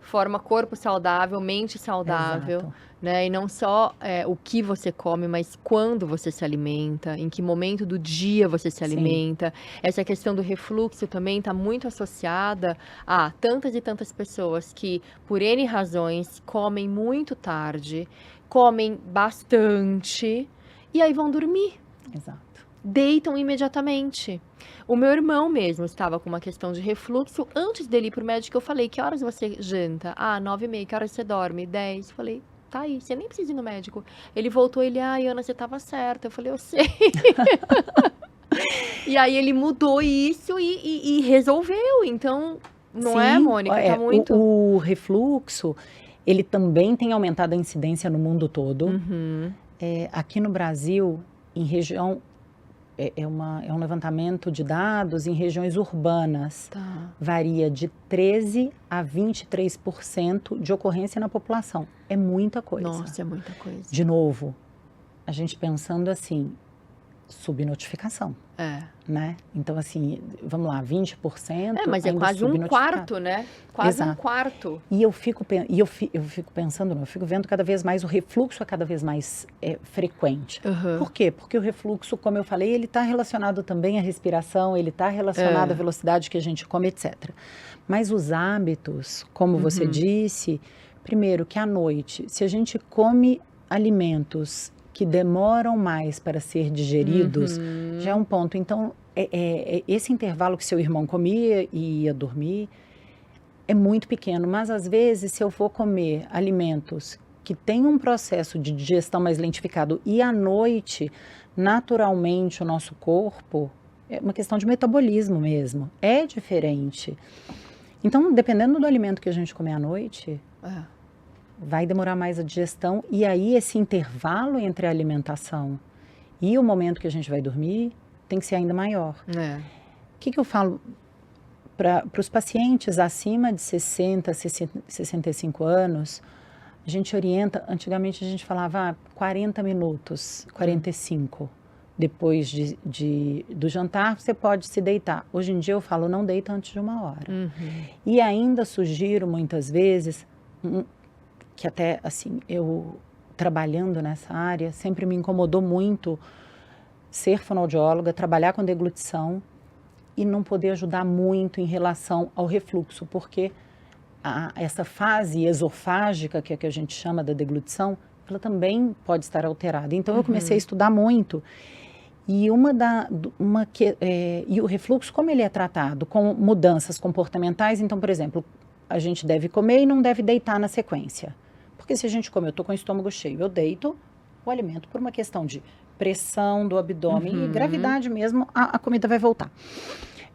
corpo saudável, mente saudável, né? E não só o que você come, mas quando você se alimenta, em que momento do dia você se alimenta. Essa questão do refluxo também está muito associada a tantas e tantas pessoas que, por N razões, comem muito tarde, comem bastante e aí vão dormir. Exato. Deitam imediatamente. O meu irmão mesmo estava com uma questão de refluxo. Antes dele ir pro médico, eu falei, que horas você janta? 9h30. Que horas você dorme? 10. Falei, tá aí, você nem precisa ir no médico. Ele voltou, Ana, você tava certa. Eu falei, eu sei. E aí ele mudou isso e resolveu. Então, não é, Mônica? Tá muito... O refluxo, ele também tem aumentado a incidência no mundo todo. Aqui no Brasil, em região... É um levantamento de dados em regiões urbanas. Varia de 13% a 23% de ocorrência na população. É muita coisa. Nossa, é muita coisa. De novo, a gente pensando assim, subnotificação, É. né? Então, assim, vamos lá, 20% Mas é ainda quase um subnotificado. quarto, né? Quase um Exato. quarto. E eu fico pensando, não, eu fico vendo cada vez mais, o refluxo é cada vez mais frequente. Uhum. Por quê? Porque o refluxo, como eu falei, ele está relacionado também à respiração, ele está relacionado à velocidade que a gente come, etc. Mas os hábitos, como você disse, primeiro que à noite, se a gente come alimentos que demoram mais para ser digeridos, já é um ponto. Então, esse intervalo que seu irmão comia e ia dormir é muito pequeno, mas às vezes se eu for comer alimentos que têm um processo de digestão mais lentificado e à noite, naturalmente o nosso corpo, é uma questão de metabolismo mesmo, é diferente. Então, dependendo do alimento que a gente comer à noite, vai demorar mais a digestão e aí esse intervalo entre a alimentação e o momento que a gente vai dormir tem que ser ainda maior. O que eu falo para os pacientes acima de 60, 65 anos, a gente orienta, antigamente a gente falava 40 minutos, 45, depois do jantar você pode se deitar. Hoje em dia eu falo, não deita antes de 1 hora. E ainda sugiro muitas vezes, que até assim, eu trabalhando nessa área, sempre me incomodou muito ser fonoaudióloga, trabalhar com deglutição e não poder ajudar muito em relação ao refluxo, porque essa fase esofágica, que é a que a gente chama da deglutição, ela também pode estar alterada. Então eu comecei a estudar muito. E e o refluxo, como ele é tratado? Com mudanças comportamentais, então, por exemplo, a gente deve comer e não deve deitar na sequência. Porque se a gente come, eu estou com o estômago cheio, eu deito o alimento por uma questão de pressão do abdômen e gravidade mesmo, a comida vai voltar.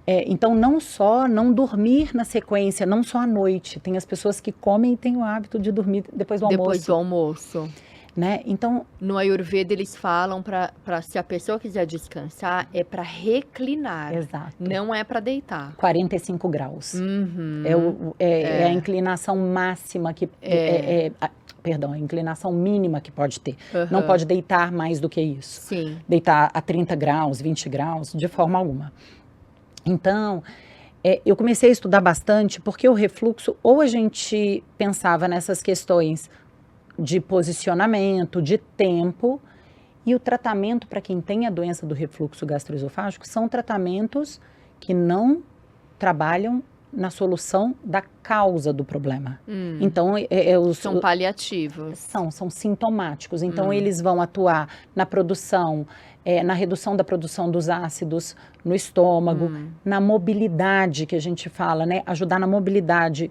Então, não dormir na sequência, não só à noite. Tem as pessoas que comem e têm o hábito de dormir depois do almoço. Depois do almoço. Né? Então, no Ayurveda eles falam para se a pessoa quiser descansar, é para reclinar. Exato. Não é para deitar. 45 graus. É a inclinação máxima que... Perdão, a inclinação mínima que pode ter. Não pode deitar mais do que isso. Sim. Deitar a 30 graus, 20 graus, de forma alguma. Então, eu comecei a estudar bastante porque o refluxo, ou a gente pensava nessas questões de posicionamento, de tempo, e o tratamento para quem tem a doença do refluxo gastroesofágico são tratamentos que não trabalham na solução da causa do problema. Então, são paliativos. São sintomáticos. Então, eles vão atuar na produção, na redução da produção dos ácidos no estômago, na mobilidade que a gente fala, né? Ajudar na mobilidade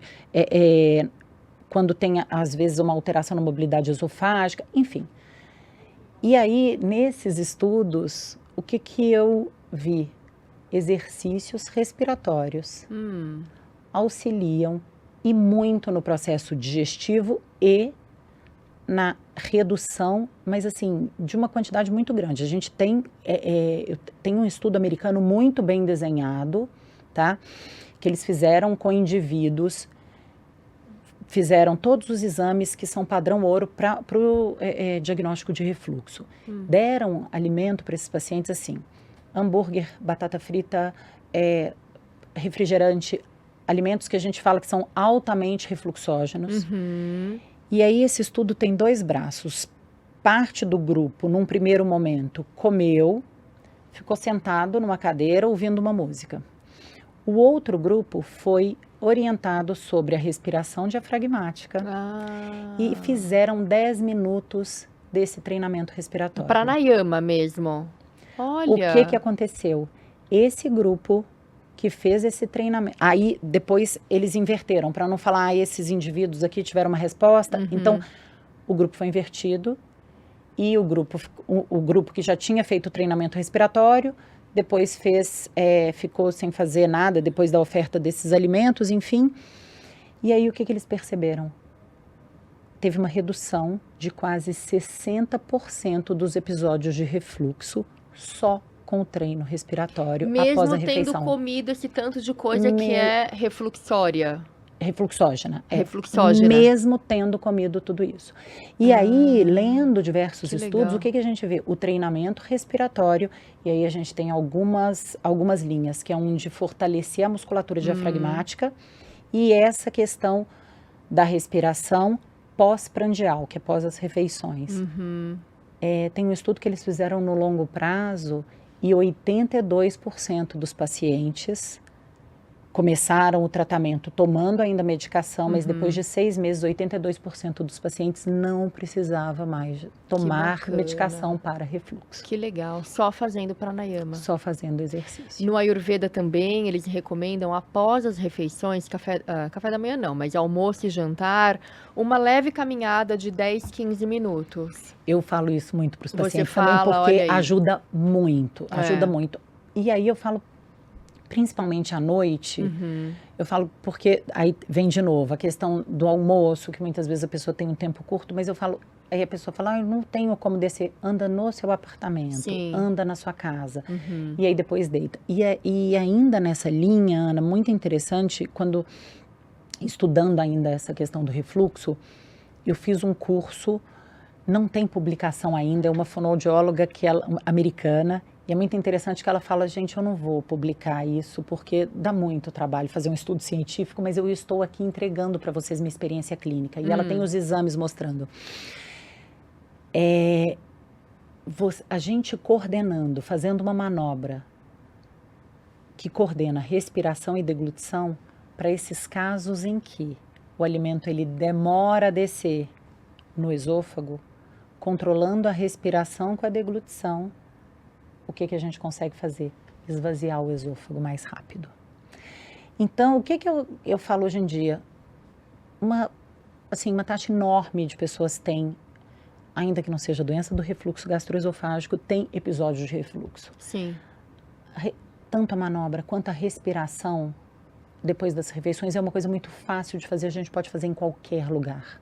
quando tem, às vezes, uma alteração na mobilidade esofágica, enfim. E aí, nesses estudos, o que eu vi? Exercícios respiratórios auxiliam e muito no processo digestivo e na redução, mas assim, de uma quantidade muito grande. A gente tem, tem um estudo americano muito bem desenhado, tá? Que eles fizeram com indivíduos, fizeram todos os exames que são padrão ouro para o diagnóstico de refluxo. Deram alimento para esses pacientes assim, hambúrguer, batata frita, refrigerante, alimentos que a gente fala que são altamente refluxógenos. E aí esse estudo tem 2 braços. Parte do grupo, num primeiro momento, comeu, ficou sentado numa cadeira ouvindo uma música. O outro grupo foi orientado sobre a respiração diafragmática e fizeram 10 minutos desse treinamento respiratório. Pranayama mesmo. Olha. O que aconteceu? Esse grupo que fez esse treinamento, aí depois eles inverteram, para não falar, esses indivíduos aqui tiveram uma resposta, então o grupo foi invertido e o grupo que já tinha feito o treinamento respiratório, depois ficou sem fazer nada, depois da oferta desses alimentos, enfim. E aí o que eles perceberam? Teve uma redução de quase 60% dos episódios de refluxo só com o treino respiratório após a refeição. Mesmo tendo comido esse tanto de coisa que é refluxória. refluxógena. Refluxógena. Mesmo tendo comido tudo isso. E aí, lendo diversos que estudos, legal. o que a gente vê? O treinamento respiratório, e aí a gente tem algumas linhas, que é um de fortalecer a musculatura diafragmática, e essa questão da respiração pós-prandial, que é pós as refeições. Tem um estudo que eles fizeram no longo prazo, e 82% dos pacientes começaram o tratamento tomando ainda medicação, mas depois de 6 meses, 82% dos pacientes não precisava mais tomar bacana. medicação para refluxo. Que legal. Só fazendo pranayama. Só fazendo exercício. No Ayurveda também, eles recomendam, após as refeições, café da manhã não, mas almoço e jantar, uma leve caminhada de 10, 15 minutos. Eu falo isso muito para os Você pacientes fala, também, olha porque aí. ajuda muito, ajuda É. muito. E aí eu falo, principalmente à noite, eu falo porque aí vem de novo a questão do almoço, que muitas vezes a pessoa tem um tempo curto, mas eu falo, aí a pessoa fala, eu não tenho como descer, anda no seu apartamento, Sim. anda na sua casa, e aí depois deita. E ainda nessa linha, Ana, muito interessante, quando estudando ainda essa questão do refluxo, eu fiz um curso, não tem publicação ainda, é uma fonoaudióloga que é americana, e é muito interessante que ela fala, gente, eu não vou publicar isso porque dá muito trabalho fazer um estudo científico, mas eu estou aqui entregando para vocês minha experiência clínica. E ela tem os exames mostrando. A gente coordenando, fazendo uma manobra que coordena respiração e deglutição para esses casos em que o alimento ele demora a descer no esôfago, controlando a respiração com a deglutição, o que a gente consegue fazer? Esvaziar o esôfago mais rápido. Então, o que eu falo hoje em dia? Uma taxa enorme de pessoas tem, ainda que não seja doença do refluxo gastroesofágico, tem episódios de refluxo. Sim. Tanto a manobra quanto a respiração, depois das refeições, é uma coisa muito fácil de fazer, a gente pode fazer em qualquer lugar.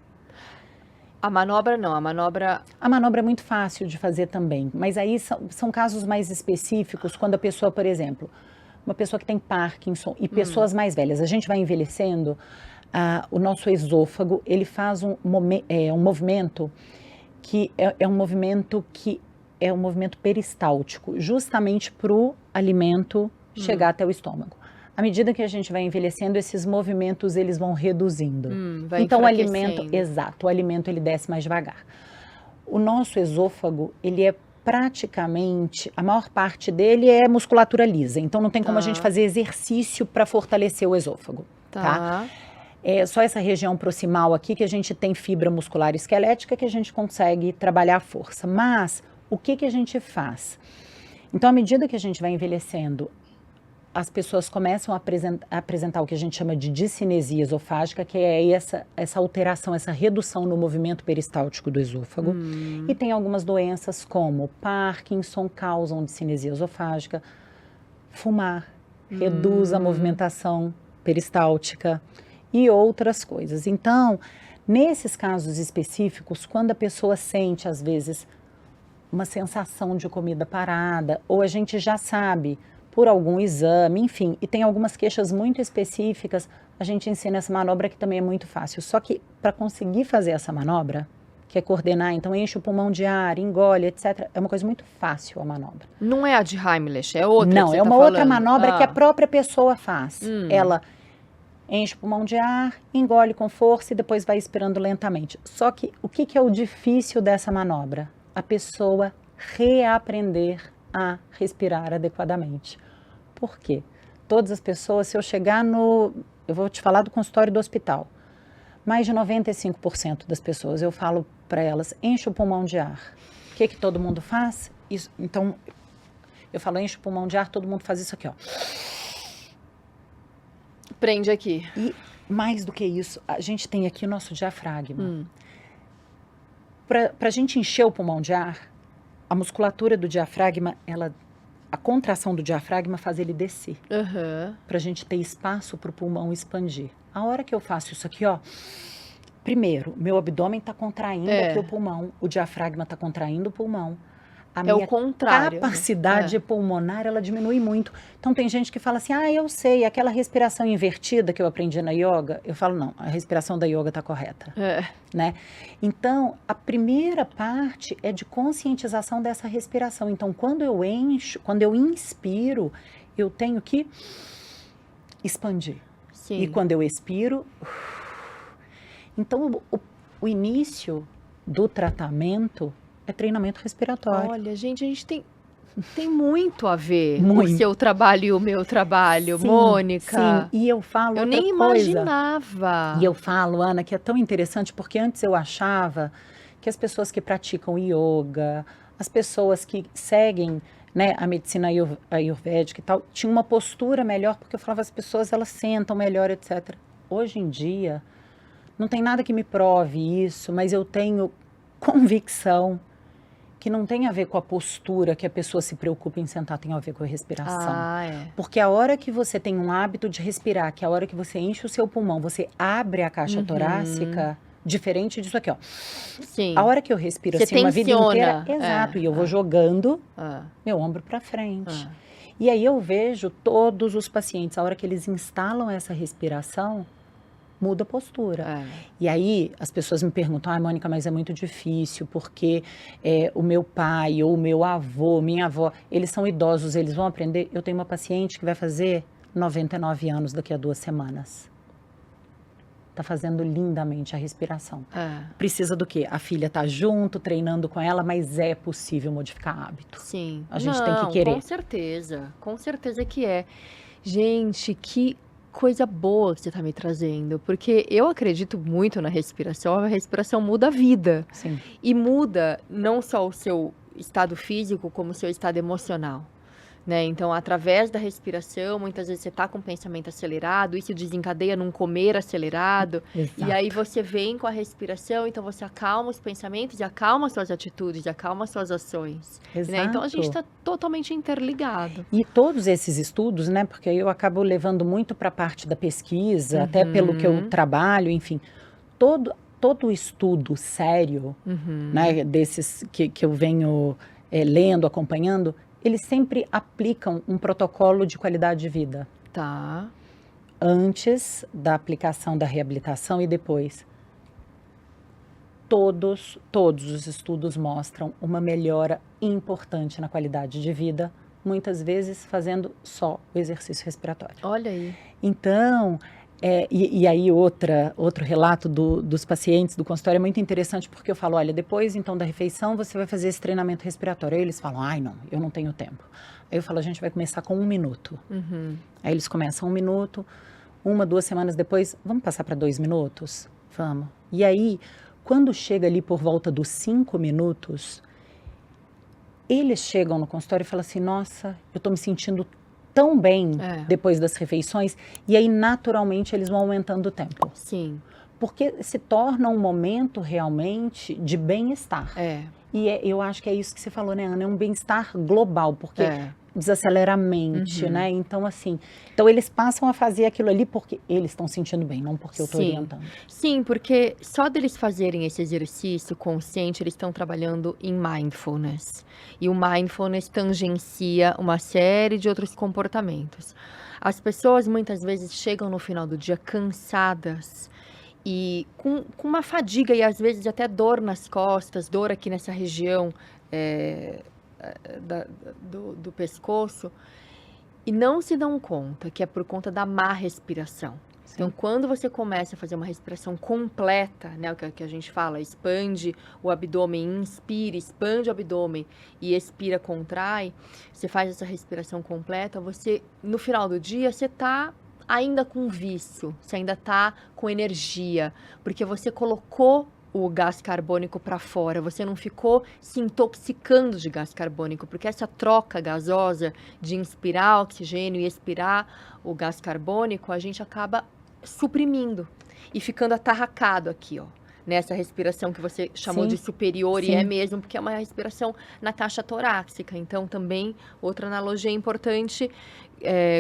A manobra não, a manobra é muito fácil de fazer também, mas aí são casos mais específicos, quando a pessoa, por exemplo, uma pessoa que tem Parkinson e pessoas mais velhas, a gente vai envelhecendo, o nosso esôfago, ele faz um movimento que é um movimento peristáltico, justamente para o alimento chegar até o estômago. À medida que a gente vai envelhecendo, esses movimentos eles vão reduzindo. vai Então o enfraquecendo. alimento ele desce mais devagar. O nosso esôfago, ele é praticamente, a maior parte dele é musculatura lisa, então não tem como a gente fazer exercício para fortalecer o esôfago, tá? É só essa região proximal aqui que a gente tem fibra muscular esquelética que a gente consegue trabalhar a força. Mas o que a gente faz? Então, à medida que a gente vai envelhecendo, as pessoas começam a apresentar o que a gente chama de discinesia esofágica, que é essa alteração, essa redução no movimento peristáltico do esôfago. E tem algumas doenças como Parkinson causam discinesia esofágica, fumar reduz a movimentação peristáltica e outras coisas. Então, nesses casos específicos, quando a pessoa sente, às vezes, uma sensação de comida parada, ou a gente já sabe por algum exame, enfim, e tem algumas queixas muito específicas, a gente ensina essa manobra que também é muito fácil. Só que para conseguir fazer essa manobra, que é coordenar, então enche o pulmão de ar, engole, etc., é uma coisa muito fácil a manobra. Não é a de Heimlich, é outra. Não, que você é tá uma outra falando. manobra que a própria pessoa faz. Ela enche o pulmão de ar, engole com força e depois vai expirando lentamente. Só que o que é o difícil dessa manobra? A pessoa reaprender a respirar adequadamente. Por quê? Todas as pessoas, se eu chegar eu vou te falar do consultório do hospital, mais de 95% das pessoas, eu falo para elas, enche o pulmão de ar. O que todo mundo faz? Isso, então, eu falo, enche o pulmão de ar, todo mundo faz isso aqui, ó. Prende aqui. E mais do que isso, a gente tem aqui o nosso diafragma. Para a gente encher o pulmão de ar, a musculatura do diafragma, a contração do diafragma faz ele descer. Para a gente ter espaço para o pulmão expandir. A hora que eu faço isso aqui, ó, primeiro, meu abdômen está contraindo aqui o pulmão, o diafragma está contraindo o pulmão. a É minha o contrário. capacidade pulmonar, ela diminui muito. Então, tem gente que fala assim, eu sei, aquela respiração invertida que eu aprendi na yoga, eu falo, não, a respiração da yoga está correta, né? Então, a primeira parte é de conscientização dessa respiração. Então, quando eu inspiro, eu tenho que expandir. Sim. E quando eu expiro... Então, o início do tratamento é treinamento respiratório. Olha, gente, a gente tem muito a ver Muito. o seu trabalho e o meu trabalho, Sim, Mônica. Sim, e eu falo Eu outra nem coisa. imaginava. E eu falo, Ana, que é tão interessante, porque antes eu achava que as pessoas que praticam yoga, as pessoas que seguem, né, a medicina ayurvédica e tal, tinham uma postura melhor, porque eu falava, as pessoas, elas sentam melhor, etc. Hoje em dia, não tem nada que me prove isso, mas eu tenho convicção que não tem a ver com a postura que a pessoa se preocupa em sentar, tem a ver com a respiração. Porque a hora que você tem um hábito de respirar, que a hora que você enche o seu pulmão, você abre a caixa torácica, diferente disso aqui, ó. Sim. A hora que eu respiro assim uma vida inteira, exato, e eu vou jogando meu ombro para frente. E aí eu vejo todos os pacientes, a hora que eles instalam essa respiração, muda a postura. E aí as pessoas me perguntam, Mônica, mas é muito difícil, porque o meu pai ou o meu avô, minha avó, eles são idosos, eles vão aprender. Eu tenho uma paciente que vai fazer 99 anos daqui a 2 semanas. Tá fazendo lindamente a respiração. Precisa do quê? A filha tá junto, treinando com ela, mas é possível modificar hábito. Sim. A gente tem que querer. Com certeza que é. Gente, que coisa boa que você está me trazendo, porque eu acredito muito na respiração, a respiração muda a vida. Sim. E muda não só o seu estado físico, como o seu estado emocional. Né? Então, através da respiração, muitas vezes você está com o pensamento acelerado, isso desencadeia num comer acelerado, Exato. E aí você vem com a respiração, então você acalma os pensamentos, e acalma suas atitudes, e acalma suas ações. Exato. Né? Então, a gente está totalmente interligado. E todos esses estudos, né, porque eu acabo levando muito para a parte da pesquisa, até pelo que eu trabalho, enfim, todo estudo sério, né, desses que eu venho lendo, acompanhando, eles sempre aplicam um protocolo de qualidade de vida. Tá. Antes da aplicação da reabilitação e depois. Todos os estudos mostram uma melhora importante na qualidade de vida, muitas vezes fazendo só o exercício respiratório. Olha aí. Então, e aí outro relato dos pacientes do consultório é muito interessante, porque eu falo, olha, depois então da refeição você vai fazer esse treinamento respiratório. Aí eles falam, não, eu não tenho tempo. Aí eu falo, a gente vai começar com 1 minuto. Aí eles começam 1 minuto, 1, 2 semanas depois, vamos passar para 2 minutos? Vamos. E aí, quando chega ali por volta dos 5 minutos, eles chegam no consultório e falam assim, nossa, eu estou me sentindo tão bem depois das refeições, e aí naturalmente eles vão aumentando o tempo. Sim. Porque se torna um momento realmente de bem-estar. E eu acho que é isso que você falou, né, Ana? É um bem-estar global, porque desacelera a mente, né? Então, assim, eles passam a fazer aquilo ali porque eles estão sentindo bem, não porque eu estou orientando. Sim, porque só deles fazerem esse exercício consciente, eles estão trabalhando em mindfulness. E o mindfulness tangencia uma série de outros comportamentos. As pessoas muitas vezes chegam no final do dia cansadas e com uma fadiga e às vezes até dor nas costas, dor aqui nessa região do pescoço, e não se dão conta que é por conta da má respiração. Sim. Então, quando você começa a fazer uma respiração completa, né, o que a gente fala, expande o abdômen, inspira, expande o abdômen e expira, contrai, você faz essa respiração completa, você, no final do dia, você está ainda com vício, você ainda está com energia, porque você colocou o gás carbônico para fora, você não ficou se intoxicando de gás carbônico, porque essa troca gasosa de inspirar oxigênio e expirar o gás carbônico, a gente acaba suprimindo e ficando atarracado aqui, ó, nessa respiração que você chamou Sim, de superior, e sim. é mesmo, porque é uma respiração na caixa torácica. Então, também, outra analogia importante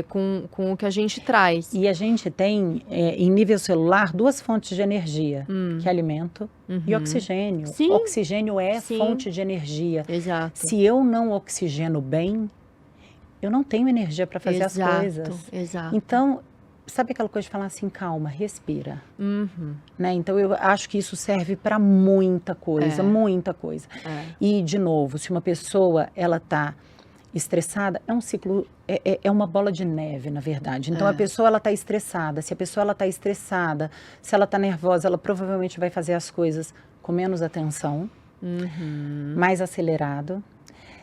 com o que a gente traz. E a gente tem, em nível celular, 2 fontes de energia, que é alimento e Uhum. oxigênio. Sim, Oxigênio é sim. fonte de energia. Exato. Se eu não oxigeno bem, eu não tenho energia para fazer as coisas. Exato. Então, sabe aquela coisa de falar assim, calma, respira, Uhum. né? Então, eu acho que isso serve para muita coisa, muita coisa. E, de novo, se uma pessoa, ela tá estressada, é um ciclo, é uma bola de neve, na verdade. Então, a pessoa, ela tá estressada. Se a pessoa, ela tá estressada, se ela tá nervosa, ela provavelmente vai fazer as coisas com menos atenção, mais acelerado.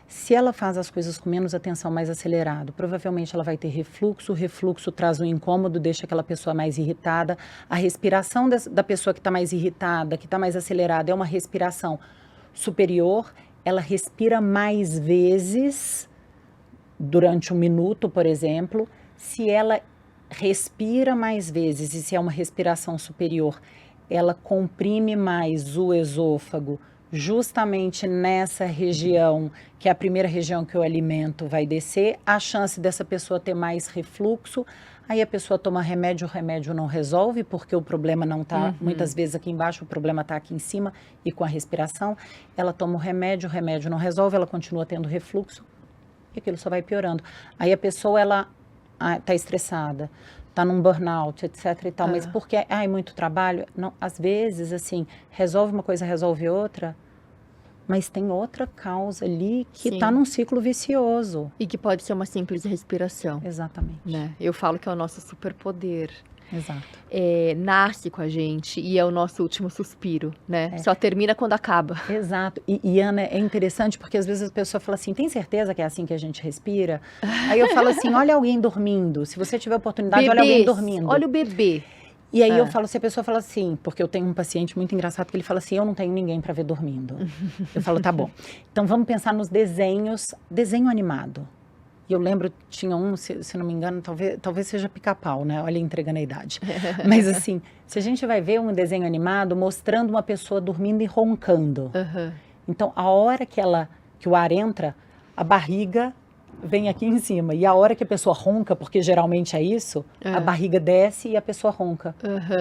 Se ela faz as coisas com menos atenção, mais acelerado, provavelmente ela vai ter refluxo. O refluxo traz um incômodo, deixa aquela pessoa mais irritada. A respiração da pessoa que está mais irritada, que está mais acelerada, é uma respiração superior. Ela respira mais vezes durante 1 minuto, por exemplo. Se ela respira mais vezes e se é uma respiração superior, ela comprime mais o esôfago, justamente nessa região, que é a primeira região que o alimento vai descer, a chance dessa pessoa ter mais refluxo, aí a pessoa toma remédio, o remédio não resolve, porque o problema não está, muitas vezes aqui embaixo, o problema está aqui em cima, e com a respiração, ela toma o remédio não resolve, ela continua tendo refluxo, e aquilo só vai piorando. Aí a pessoa, ela está estressada, está num burnout, etc e tal, mas porque é muito trabalho? Não, às vezes, assim, resolve uma coisa, resolve outra, mas tem outra causa ali que está num ciclo vicioso. E que pode ser uma simples respiração. Exatamente. Né? Eu falo que é o nosso superpoder. Exato. Nasce com a gente e é o nosso último suspiro, né? Só termina quando acaba. Exato. E, Ana, é interessante porque às vezes a pessoa fala assim, tem certeza que é assim que a gente respira? Aí eu falo assim, olha alguém dormindo. Se você tiver oportunidade, olha alguém dormindo. Olha o bebê. E aí eu falo, se a pessoa fala assim, porque eu tenho um paciente muito engraçado que ele fala assim, eu não tenho ninguém para ver dormindo. Eu falo, tá bom. Então vamos pensar nos desenho animado. E eu lembro, tinha um, se não me engano, talvez seja Pica-Pau, né? Olha, entregando a idade. Mas assim, se a gente vai ver um desenho animado mostrando uma pessoa dormindo e roncando. Então, a hora que o ar entra, a barriga vem aqui em cima. E a hora que a pessoa ronca, porque geralmente é isso, a barriga desce e a pessoa ronca.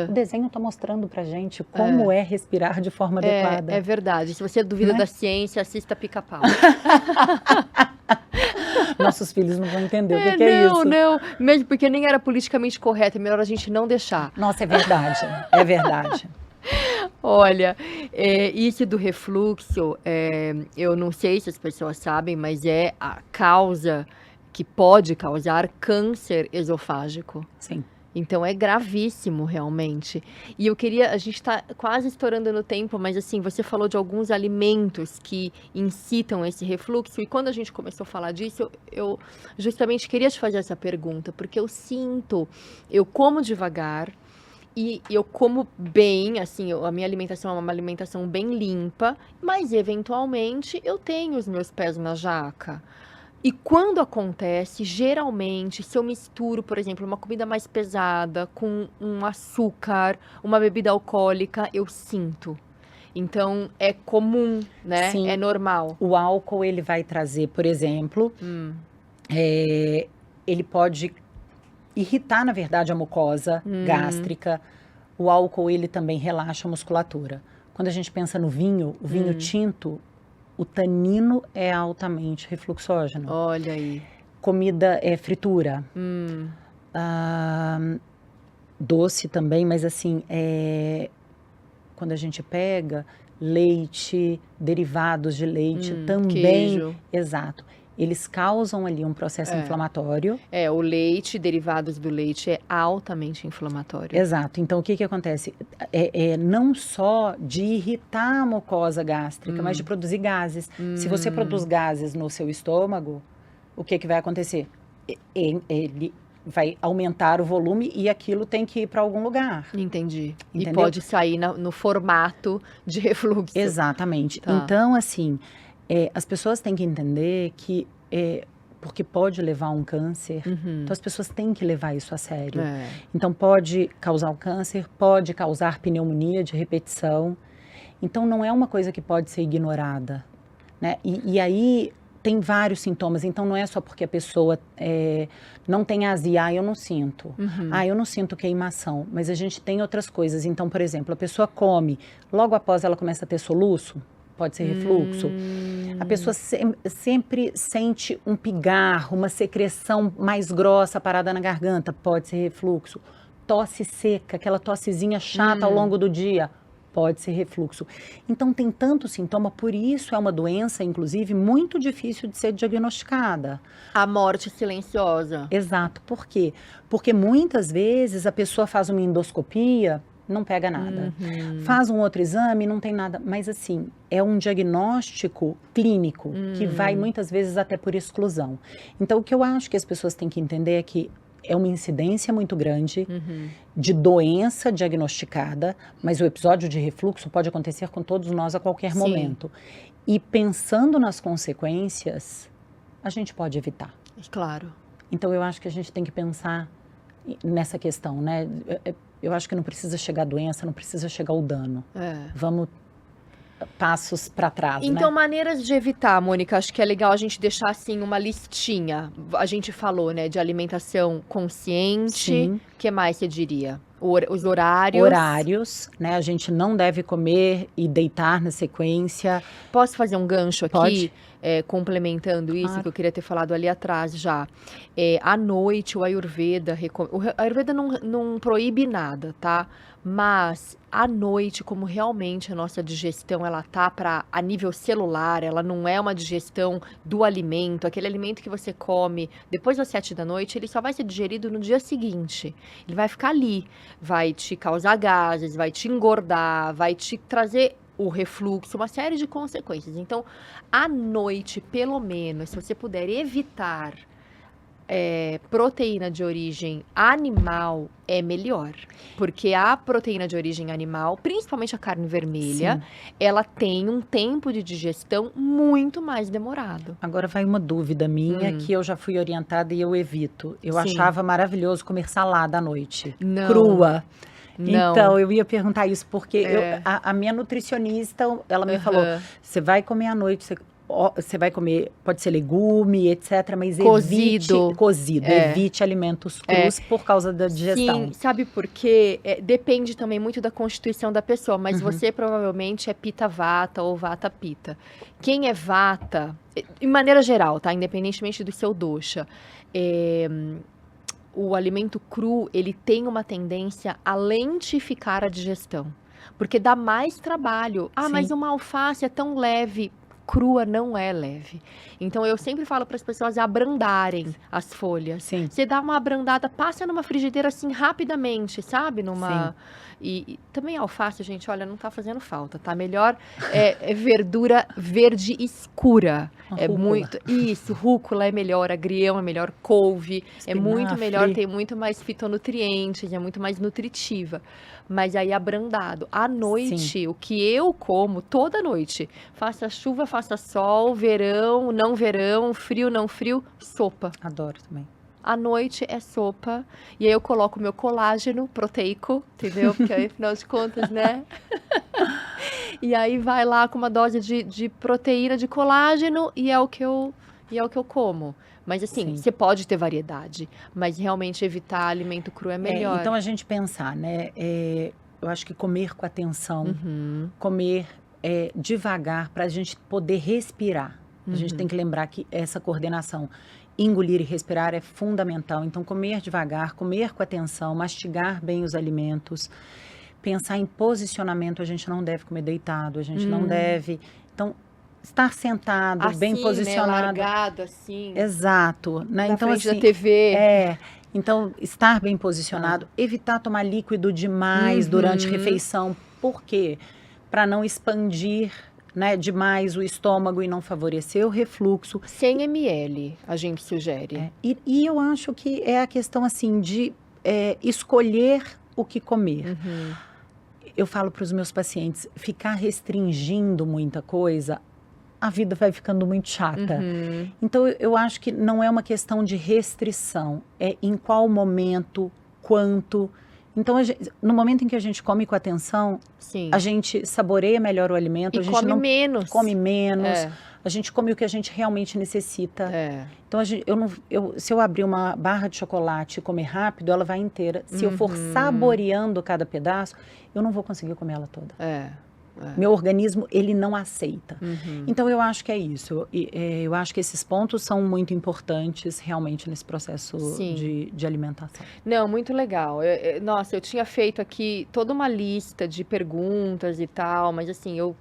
O desenho está mostrando pra gente como é respirar de forma adequada. É verdade. Se você duvida da ciência, assista Pica-Pau. Nossos filhos não vão entender o que é isso. Não, mesmo porque nem era politicamente correto, é melhor a gente não deixar. Nossa, é verdade, é verdade. Olha, isso do refluxo, eu não sei se as pessoas sabem, mas é a causa que pode causar câncer esofágico. Sim. Então é gravíssimo realmente. E a gente está quase estourando no tempo, mas assim, você falou de alguns alimentos que incitam esse refluxo, e quando a gente começou a falar disso, eu justamente queria te fazer essa pergunta, porque eu como devagar, e eu como bem, assim, a minha alimentação é uma alimentação bem limpa, mas eventualmente eu tenho os meus pés na jaca. E quando acontece, geralmente, se eu misturo, por exemplo, uma comida mais pesada com um açúcar, uma bebida alcoólica, eu sinto. Então, é comum, né? Sim. É normal. O álcool, ele vai trazer, por exemplo, ele pode irritar, na verdade, a mucosa gástrica. O álcool, ele também relaxa a musculatura. Quando a gente pensa no vinho, o vinho tinto, o tanino é altamente refluxógeno. Olha aí. Comida fritura. Doce também, mas assim, quando a gente pega leite, derivados de leite também. Queijo. Exato. Eles causam ali um processo inflamatório. O leite, derivados do leite, é altamente inflamatório. Exato. Então, o que acontece? Não só de irritar a mucosa gástrica, mas de produzir gases. Se você produz gases no seu estômago, o que vai acontecer? Ele vai aumentar o volume e aquilo tem que ir para algum lugar. Entendi. Entendeu? E pode sair no formato de refluxo. Exatamente. Tá. Então, assim, as pessoas têm que entender que porque pode levar a um câncer. Uhum. Então, as pessoas têm que levar isso a sério. É. Então, pode causar o câncer, pode causar pneumonia de repetição. Então, não é uma coisa que pode ser ignorada, né? E aí, tem vários sintomas. Então, não é só porque a pessoa não tem azia, eu não sinto. Uhum. Eu não sinto queimação. Mas a gente tem outras coisas. Então, por exemplo, a pessoa come, logo após ela começa a ter soluço, pode ser refluxo. A pessoa sempre sente um pigarro, uma secreção mais grossa parada na garganta, pode ser refluxo. Tosse seca, aquela tossezinha chata ao longo do dia, pode ser refluxo. Então, tem tanto sintoma, por isso é uma doença, inclusive, muito difícil de ser diagnosticada. A morte silenciosa. Exato. Por quê? Porque muitas vezes a pessoa faz uma endoscopia, não pega nada. Faz um outro exame, não tem nada. Mas, assim, é um diagnóstico clínico que vai muitas vezes até por exclusão. Então, o que eu acho que as pessoas têm que entender é que é uma incidência muito grande de doença diagnosticada, mas o episódio de refluxo pode acontecer com todos nós a qualquer momento. E pensando nas consequências, a gente pode evitar. Claro. Então, eu acho que a gente tem que pensar nessa questão, né? Eu acho que não precisa chegar a doença, não precisa chegar o dano. Vamos passos para trás, Então, né? maneiras de evitar, Mônica, acho que é legal a gente deixar, assim, uma listinha. A gente falou, né, de alimentação consciente. Sim. O que mais você diria? Os horários. Horários, né? A gente não deve comer e deitar na sequência. Posso fazer um gancho aqui? Pode. Complementando isso, Claro. que eu queria ter falado ali atrás já. À noite, o Ayurveda... O Ayurveda não proíbe nada, tá? Mas, à noite, como realmente a nossa digestão, ela tá a nível celular, ela não é uma digestão do alimento. Aquele alimento que você come depois das 7 da noite, ele só vai ser digerido no dia seguinte. Ele vai ficar ali. Vai te causar gases, vai te engordar, vai te trazer o refluxo, uma série de consequências. Então, à noite, pelo menos, se você puder evitar proteína de origem animal, é melhor. Porque a proteína de origem animal, principalmente a carne vermelha, ela tem um tempo de digestão muito mais demorado. Agora vai uma dúvida minha que eu já fui orientada e eu evito. Eu Sim. achava maravilhoso comer salada à noite, Não. crua. Não. Então, eu ia perguntar isso, porque a minha nutricionista, ela me falou, você vai comer à noite, você vai comer, pode ser legume, etc., mas cozido, evite alimentos crus por causa da digestão. Sim, sabe por quê? Depende também muito da constituição da pessoa, mas você provavelmente é Pitta Vata ou Vata Pitta. Quem é Vata, de maneira geral, tá? Independentemente do seu dosha, o alimento cru, ele tem uma tendência a lentificar a digestão, porque dá mais trabalho. Sim. Mas uma alface é tão leve. Crua não é leve. Então, eu sempre falo para as pessoas abrandarem as folhas. Sim. Você dá uma abrandada, passa numa frigideira assim rapidamente, sabe? E também alface, gente, olha, não tá fazendo falta, tá? Melhor verdura verde escura. Rúcula. Muito. Isso, rúcula é melhor, agrião é melhor, couve é muito melhor, tem muito mais fitonutrientes, é muito mais nutritiva. Mas aí abrandado. À noite, o que eu como toda noite, faça chuva, faça sol, verão, não verão, frio, não frio, sopa. Adoro também. À noite é sopa, e aí eu coloco meu colágeno proteico, entendeu? Porque aí, afinal de contas, né? E aí vai lá com uma dose de proteína, de colágeno, e é o que eu como. Mas assim, você pode ter variedade, mas realmente evitar alimento cru é melhor. Então, a gente pensar, né? Eu acho que comer com atenção, comer devagar, para a gente poder respirar. A gente tem que lembrar que essa coordenação, engolir e respirar, é fundamental. Então, comer devagar, comer com atenção, mastigar bem os alimentos, pensar em posicionamento. A gente não deve comer deitado, a gente não deve... Então, estar sentado, assim, bem posicionado. Né, largado, assim. Exato. Né? Na então, frente assim, da TV. Então, estar bem posicionado, evitar tomar líquido demais durante a refeição. Por quê? Para não expandir, né, demais o estômago e não favorecer o refluxo. 100 ml, a gente sugere. E eu acho que é a questão, assim, de escolher o que comer. Eu falo para os meus pacientes, ficar restringindo muita coisa a vida vai ficando muito chata. Uhum. Então, eu acho que não é uma questão de restrição, é em qual momento, quanto. Então, no momento em que a gente come com atenção, Sim. a gente saboreia melhor o alimento, E a gente come não menos. come menos, É. a gente come o que a gente realmente necessita. É. Então, se eu abrir uma barra de chocolate e comer rápido, ela vai inteira. Se eu for saboreando cada pedaço, eu não vou conseguir comer ela toda. É. Meu organismo, ele não aceita. Uhum. Então, eu acho que é isso. Eu acho que esses pontos são muito importantes realmente nesse processo de alimentação. Não, muito legal. Nossa, eu tinha feito aqui toda uma lista de perguntas e tal, mas assim, eu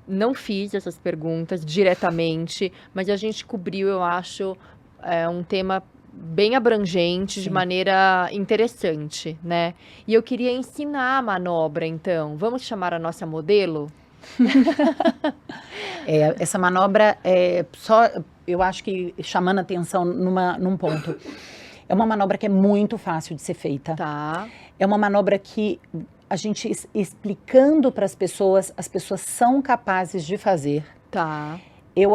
não fiz essas perguntas diretamente, mas a gente cobriu, eu acho, um tema bem abrangente, de maneira interessante, né? E eu queria ensinar a manobra, então. Vamos chamar a nossa modelo? Essa manobra eu acho que chamando atenção num ponto. É uma manobra que é muito fácil de ser feita. Tá. É uma manobra que a gente explicando para as pessoas são capazes de fazer. Tá.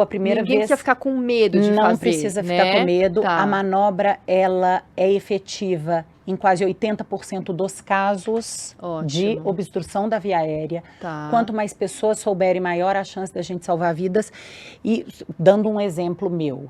A primeira Ninguém vez precisa ficar com medo de fazer, não precisa ficar com medo. Tá. A manobra, ela é efetiva em quase 80% dos casos de obstrução da via aérea. Tá. Quanto mais pessoas souberem, maior a chance da gente salvar vidas. E dando um exemplo meu,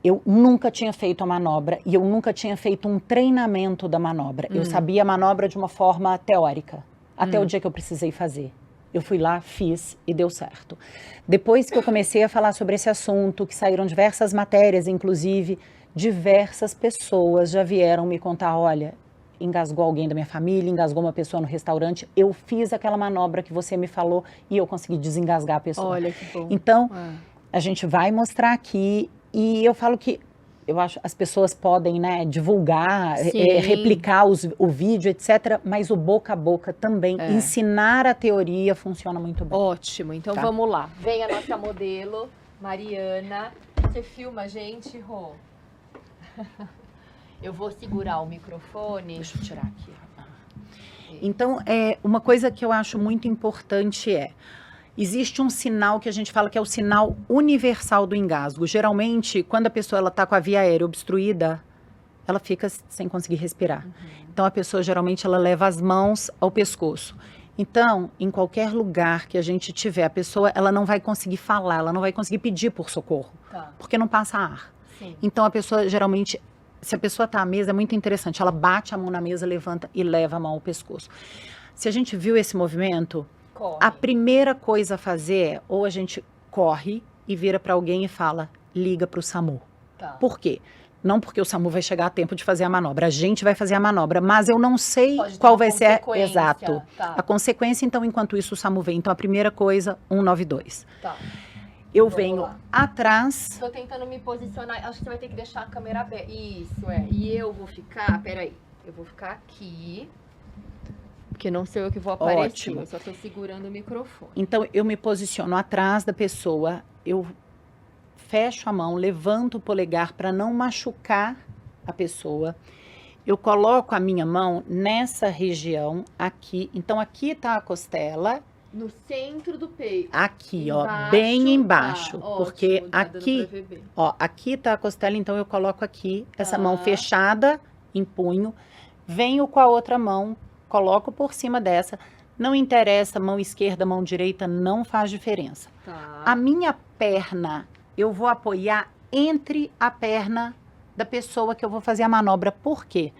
eu nunca tinha feito a manobra e eu nunca tinha feito um treinamento da manobra. Eu sabia a manobra de uma forma teórica, até o dia que eu precisei fazer. Eu fui lá, fiz e deu certo. Depois que eu comecei a falar sobre esse assunto, que saíram diversas matérias, inclusive, diversas pessoas já vieram me contar, olha, engasgou alguém da minha família, engasgou uma pessoa no restaurante, eu fiz aquela manobra que você me falou e eu consegui desengasgar a pessoa. Olha que bom. Então, a gente vai mostrar aqui e eu falo que eu acho as pessoas podem, né, divulgar, replicar o vídeo, etc. Mas o boca a boca também, ensinar a teoria funciona muito bem. Ótimo, então vamos lá. Vem a nossa modelo, Mariana. Você filma a gente, Rô? Eu vou segurar o microfone. Deixa eu tirar aqui. Então, uma coisa que eu acho muito importante existe um sinal que a gente fala que é o sinal universal do engasgo. Geralmente, quando a pessoa está com a via aérea obstruída, ela fica sem conseguir respirar. Então, a pessoa geralmente ela leva as mãos ao pescoço. Então, em qualquer lugar que a gente tiver, a pessoa ela não vai conseguir falar, ela não vai conseguir pedir por socorro, porque não passa ar. Sim. Então, a pessoa geralmente, se a pessoa está à mesa, é muito interessante, ela bate a mão na mesa, levanta e leva a mão ao pescoço. Se a gente viu esse movimento, a primeira coisa a fazer é, ou a gente corre e vira para alguém e fala, liga para o SAMU. Por quê? Não porque o SAMU vai chegar a tempo de fazer a manobra, a gente vai fazer a manobra, mas eu não sei qual vai ser a consequência, então enquanto isso o SAMU vem. Então a primeira coisa, 192. Eu venho atrás. Estou tentando me posicionar, acho que você vai ter que deixar a câmera aberta. Isso, e eu vou ficar, peraí, eu vou ficar aqui. Porque não sou eu que vou aparecer, eu só estou segurando o microfone. Então, eu me posiciono atrás da pessoa, eu fecho a mão, levanto o polegar para não machucar a pessoa. Eu coloco a minha mão nessa região aqui. Então, aqui está a costela. No centro do peito. Aqui, bem embaixo. Porque ótimo, aqui está a costela, então eu coloco aqui, essa mão fechada, em punho. Venho com a outra mão, coloco por cima dessa, não interessa, mão esquerda, mão direita, não faz diferença. A minha perna, eu vou apoiar entre a perna da pessoa que eu vou fazer a manobra. Por quê?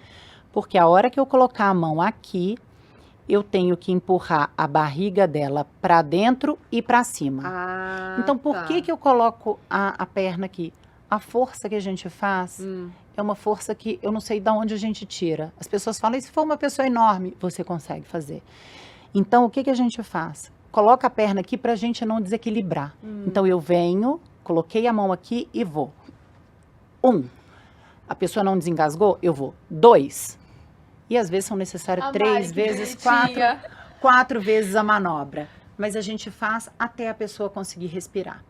Porque a hora que eu colocar a mão aqui, eu tenho que empurrar a barriga dela para dentro e para cima. Então, por que eu coloco a perna aqui? A força que a gente faz é uma força que eu não sei de onde a gente tira. As pessoas falam, e se for uma pessoa enorme, você consegue fazer. Então, o que a gente faz? Coloca a perna aqui para a gente não desequilibrar. Então, eu venho, coloquei a mão aqui e vou. 1. A pessoa não desengasgou? Eu vou. 2. E às vezes são necessárias 3 vezes, 4 vezes a manobra. Mas a gente faz até a pessoa conseguir respirar.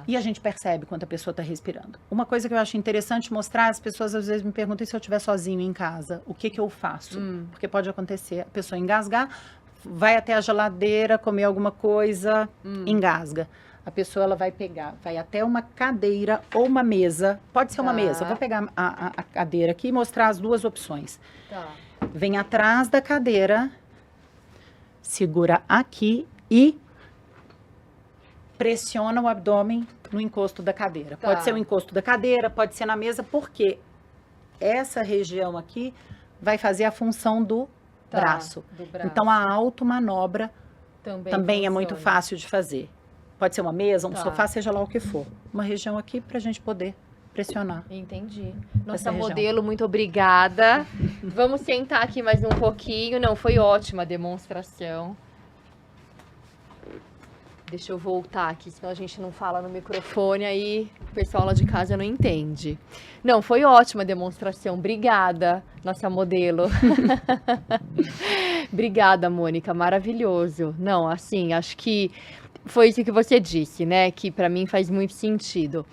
E a gente percebe quando a pessoa está respirando. Uma coisa que eu acho interessante mostrar, as pessoas às vezes me perguntam, e se eu estiver sozinho em casa, o que eu faço? Porque pode acontecer, a pessoa engasgar, vai até a geladeira, comer alguma coisa, engasga. a pessoa ela vai vai até uma cadeira ou uma mesa. Pode ser uma Tá. mesa. Eu vou pegar a cadeira aqui e mostrar as duas opções. Tá. Vem atrás da cadeira, segura aqui e pressiona o abdômen no encosto da cadeira. Tá. Pode ser o encosto da cadeira, pode ser na mesa, porque essa região aqui vai fazer a função do Tá, braço. do braço. Então, a automanobra também é muito funciona. fácil de fazer. Pode ser uma mesa, um Tá. sofá, seja lá o que for. Uma região aqui para a gente poder pressionar. Entendi. Essa Nossa região. modelo, muito obrigada. Vamos sentar aqui mais um pouquinho. Não, foi ótima a demonstração. Deixa eu voltar aqui, senão a gente não fala no microfone, aí o pessoal lá de casa não entende. Não, foi ótima a demonstração. Obrigada, nossa modelo. Obrigada, Mônica, maravilhoso. Não, assim, acho que foi isso que você disse, né? Que para mim faz muito sentido.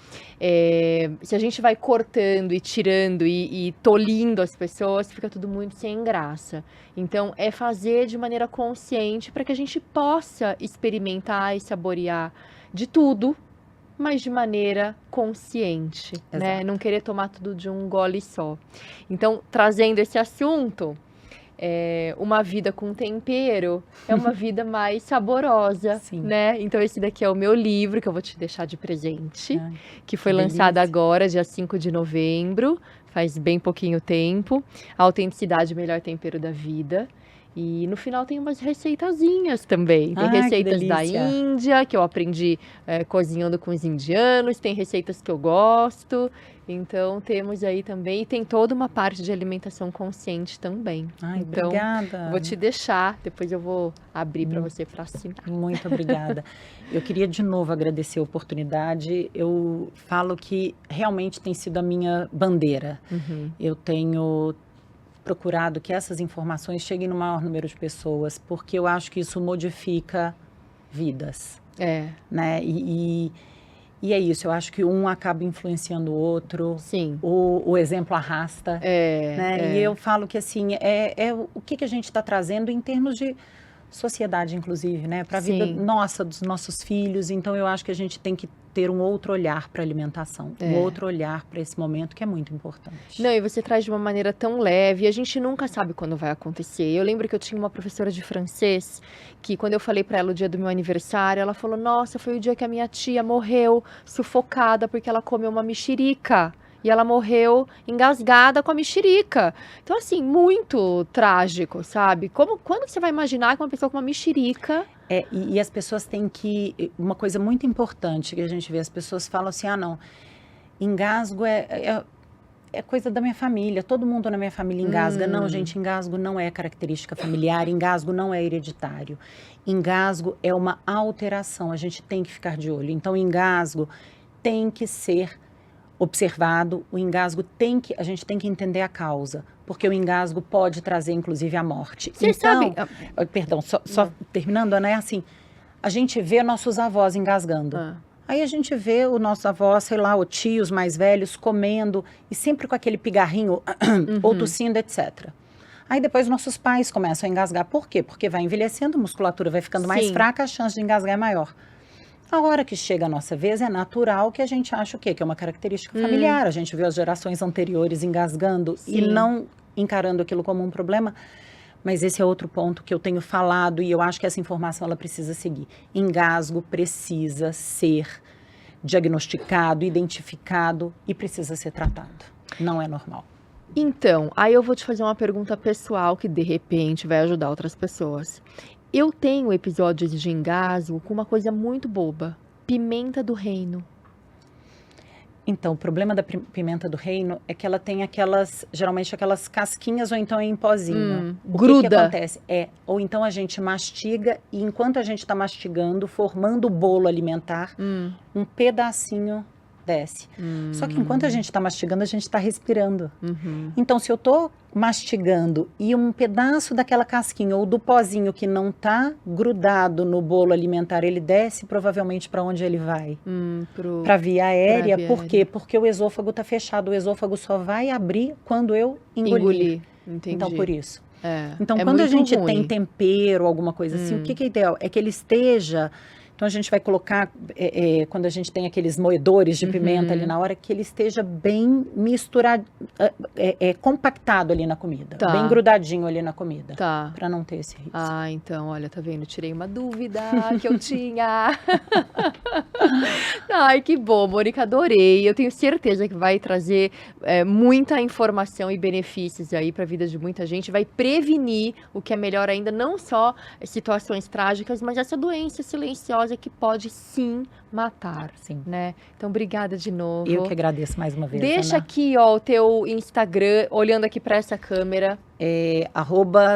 Se a gente vai cortando e tirando e tolindo as pessoas, fica tudo muito sem graça. Então, é fazer de maneira consciente para que a gente possa experimentar e saborear de tudo, mas de maneira consciente, né? Exato. Não querer tomar tudo de um gole só. Então, trazendo esse assunto, uma vida com tempero é uma vida mais saborosa, Sim. né? Então esse daqui é o meu livro que eu vou te deixar de presente, Ai, que foi que lançado delícia. agora, dia 5 de novembro, faz bem pouquinho tempo. A Autenticidade, Melhor Tempero da Vida. E no final tem umas receitazinhas também. Tem Ai, que receitas da delícia. Índia, que eu aprendi cozinhando com os indianos. Tem receitas que eu gosto. Então, temos aí também. E tem toda uma parte de alimentação consciente também. Ai, Então, obrigada. vou te deixar. Depois eu vou abrir para você para assinar. Muito obrigada. Eu queria de novo agradecer a oportunidade. Eu falo que realmente tem sido a minha bandeira. Uhum. Eu tenho procurado que essas informações cheguem no maior número de pessoas, porque eu acho que isso modifica vidas, né? E é isso, eu acho que um acaba influenciando o outro, Sim. o exemplo arrasta, né? E eu falo que assim, o que a gente está trazendo em termos de sociedade, inclusive, né? Para a vida Sim. nossa, dos nossos filhos. Então, eu acho que a gente tem que ter um outro olhar para a alimentação, um outro olhar para esse momento que é muito importante. Não, e você traz de uma maneira tão leve, e a gente nunca sabe quando vai acontecer. Eu lembro que eu tinha uma professora de francês, que quando eu falei para ela o dia do meu aniversário, ela falou, nossa, foi o dia que a minha tia morreu sufocada porque ela comeu uma mexerica. E ela morreu engasgada com a mexerica. Então, assim, muito trágico, sabe? Quando você vai imaginar que uma pessoa com uma mexerica... E as pessoas têm que... Uma coisa muito importante que a gente vê, as pessoas falam assim, não, engasgo é coisa da minha família, todo mundo na minha família engasga. Não, gente, engasgo não é característica familiar, engasgo não é hereditário. Engasgo é uma alteração, a gente tem que ficar de olho. Então, engasgo tem que ser observado, o engasgo a gente tem que entender a causa, porque o engasgo pode trazer, inclusive, a morte. Você sabe... Perdão, só terminando, né, assim, a gente vê nossos avós engasgando. Aí a gente vê o nosso avó, sei lá, os tios mais velhos comendo, e sempre com aquele pigarrinho, ou tossindo, etc. Aí depois nossos pais começam a engasgar. Por quê? Porque vai envelhecendo, a musculatura vai ficando mais fraca, a chance de engasgar é maior. A hora que chega a nossa vez, é natural que a gente ache o quê? Que é uma característica familiar. A gente vê as gerações anteriores engasgando e não encarando aquilo como um problema. Mas esse é outro ponto que eu tenho falado e eu acho que essa informação ela precisa seguir. Engasgo precisa ser diagnosticado, identificado e precisa ser tratado. Não é normal. Então, aí eu vou te fazer uma pergunta pessoal que de repente vai ajudar outras pessoas. Eu tenho episódios de engasgo com uma coisa muito boba. Pimenta do reino. Então, o problema da pimenta do reino é que ela tem geralmente aquelas casquinhas ou então é em pozinho. Gruda. O que acontece? Ou então a gente mastiga e enquanto a gente está mastigando, formando o bolo alimentar, um pedacinho desce. Só que enquanto a gente está mastigando, a gente está respirando. Então, se eu estou mastigando e um pedaço daquela casquinha ou do pozinho que não está grudado no bolo alimentar, ele desce provavelmente para onde ele vai? Para a via aérea. Por quê? Porque o esôfago está fechado. O esôfago só vai abrir quando eu engolir. Entendi. Então, por isso. Então, É quando a muito gente ruim. tem tempero, alguma coisa assim, o que é ideal? É que ele esteja... Então, Então a gente vai colocar, quando a gente tem aqueles moedores de pimenta ali na hora, que ele esteja bem misturado, compactado ali na comida, Tá. bem grudadinho ali na comida, Tá. para não ter esse risco. Ah, então, olha, tá vendo? Tirei uma dúvida que eu tinha. Ai, que bom, Mônica, adorei. Eu tenho certeza que vai trazer muita informação e benefícios aí para a vida de muita gente. Vai prevenir o que é melhor ainda, não só situações trágicas, mas essa doença silenciosa que pode sim matar, Sim. né? Então, obrigada de novo. Eu que agradeço mais uma vez, Deixa Ana. aqui, ó, o teu Instagram, olhando aqui para essa câmera.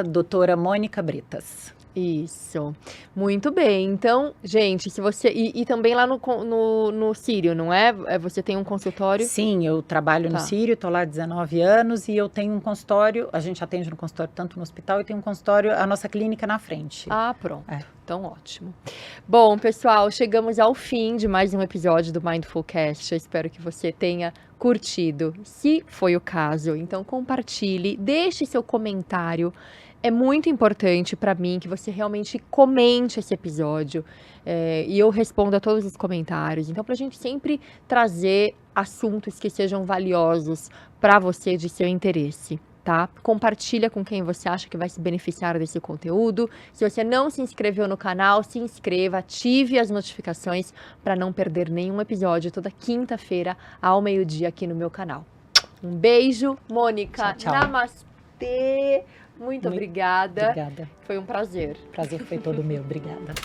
@doutora Mônica Bretas. Isso, muito bem. Então, gente, se você... E também lá no Sírio, não é? Você tem um consultório? Sim, eu trabalho no Sírio, estou lá há 19 anos e eu tenho um consultório, a gente atende no consultório tanto no hospital e tem um consultório, a nossa clínica na frente. Ah, pronto. Então, ótimo. Bom, pessoal, chegamos ao fim de mais um episódio do Mindful Cast. Eu espero que você tenha curtido. Se foi o caso, então compartilhe, deixe seu comentário. É muito importante para mim que você realmente comente esse episódio e eu respondo a todos os comentários. Então, para a gente sempre trazer assuntos que sejam valiosos para você, de seu interesse, tá? Compartilha com quem você acha que vai se beneficiar desse conteúdo. Se você não se inscreveu no canal, se inscreva, ative as notificações para não perder nenhum episódio toda quinta-feira ao meio-dia aqui no meu canal. Um beijo, Mônica. Tchau, tchau. Namastê. Muito obrigada. Obrigada. Foi um prazer. O prazer foi todo meu. Obrigada.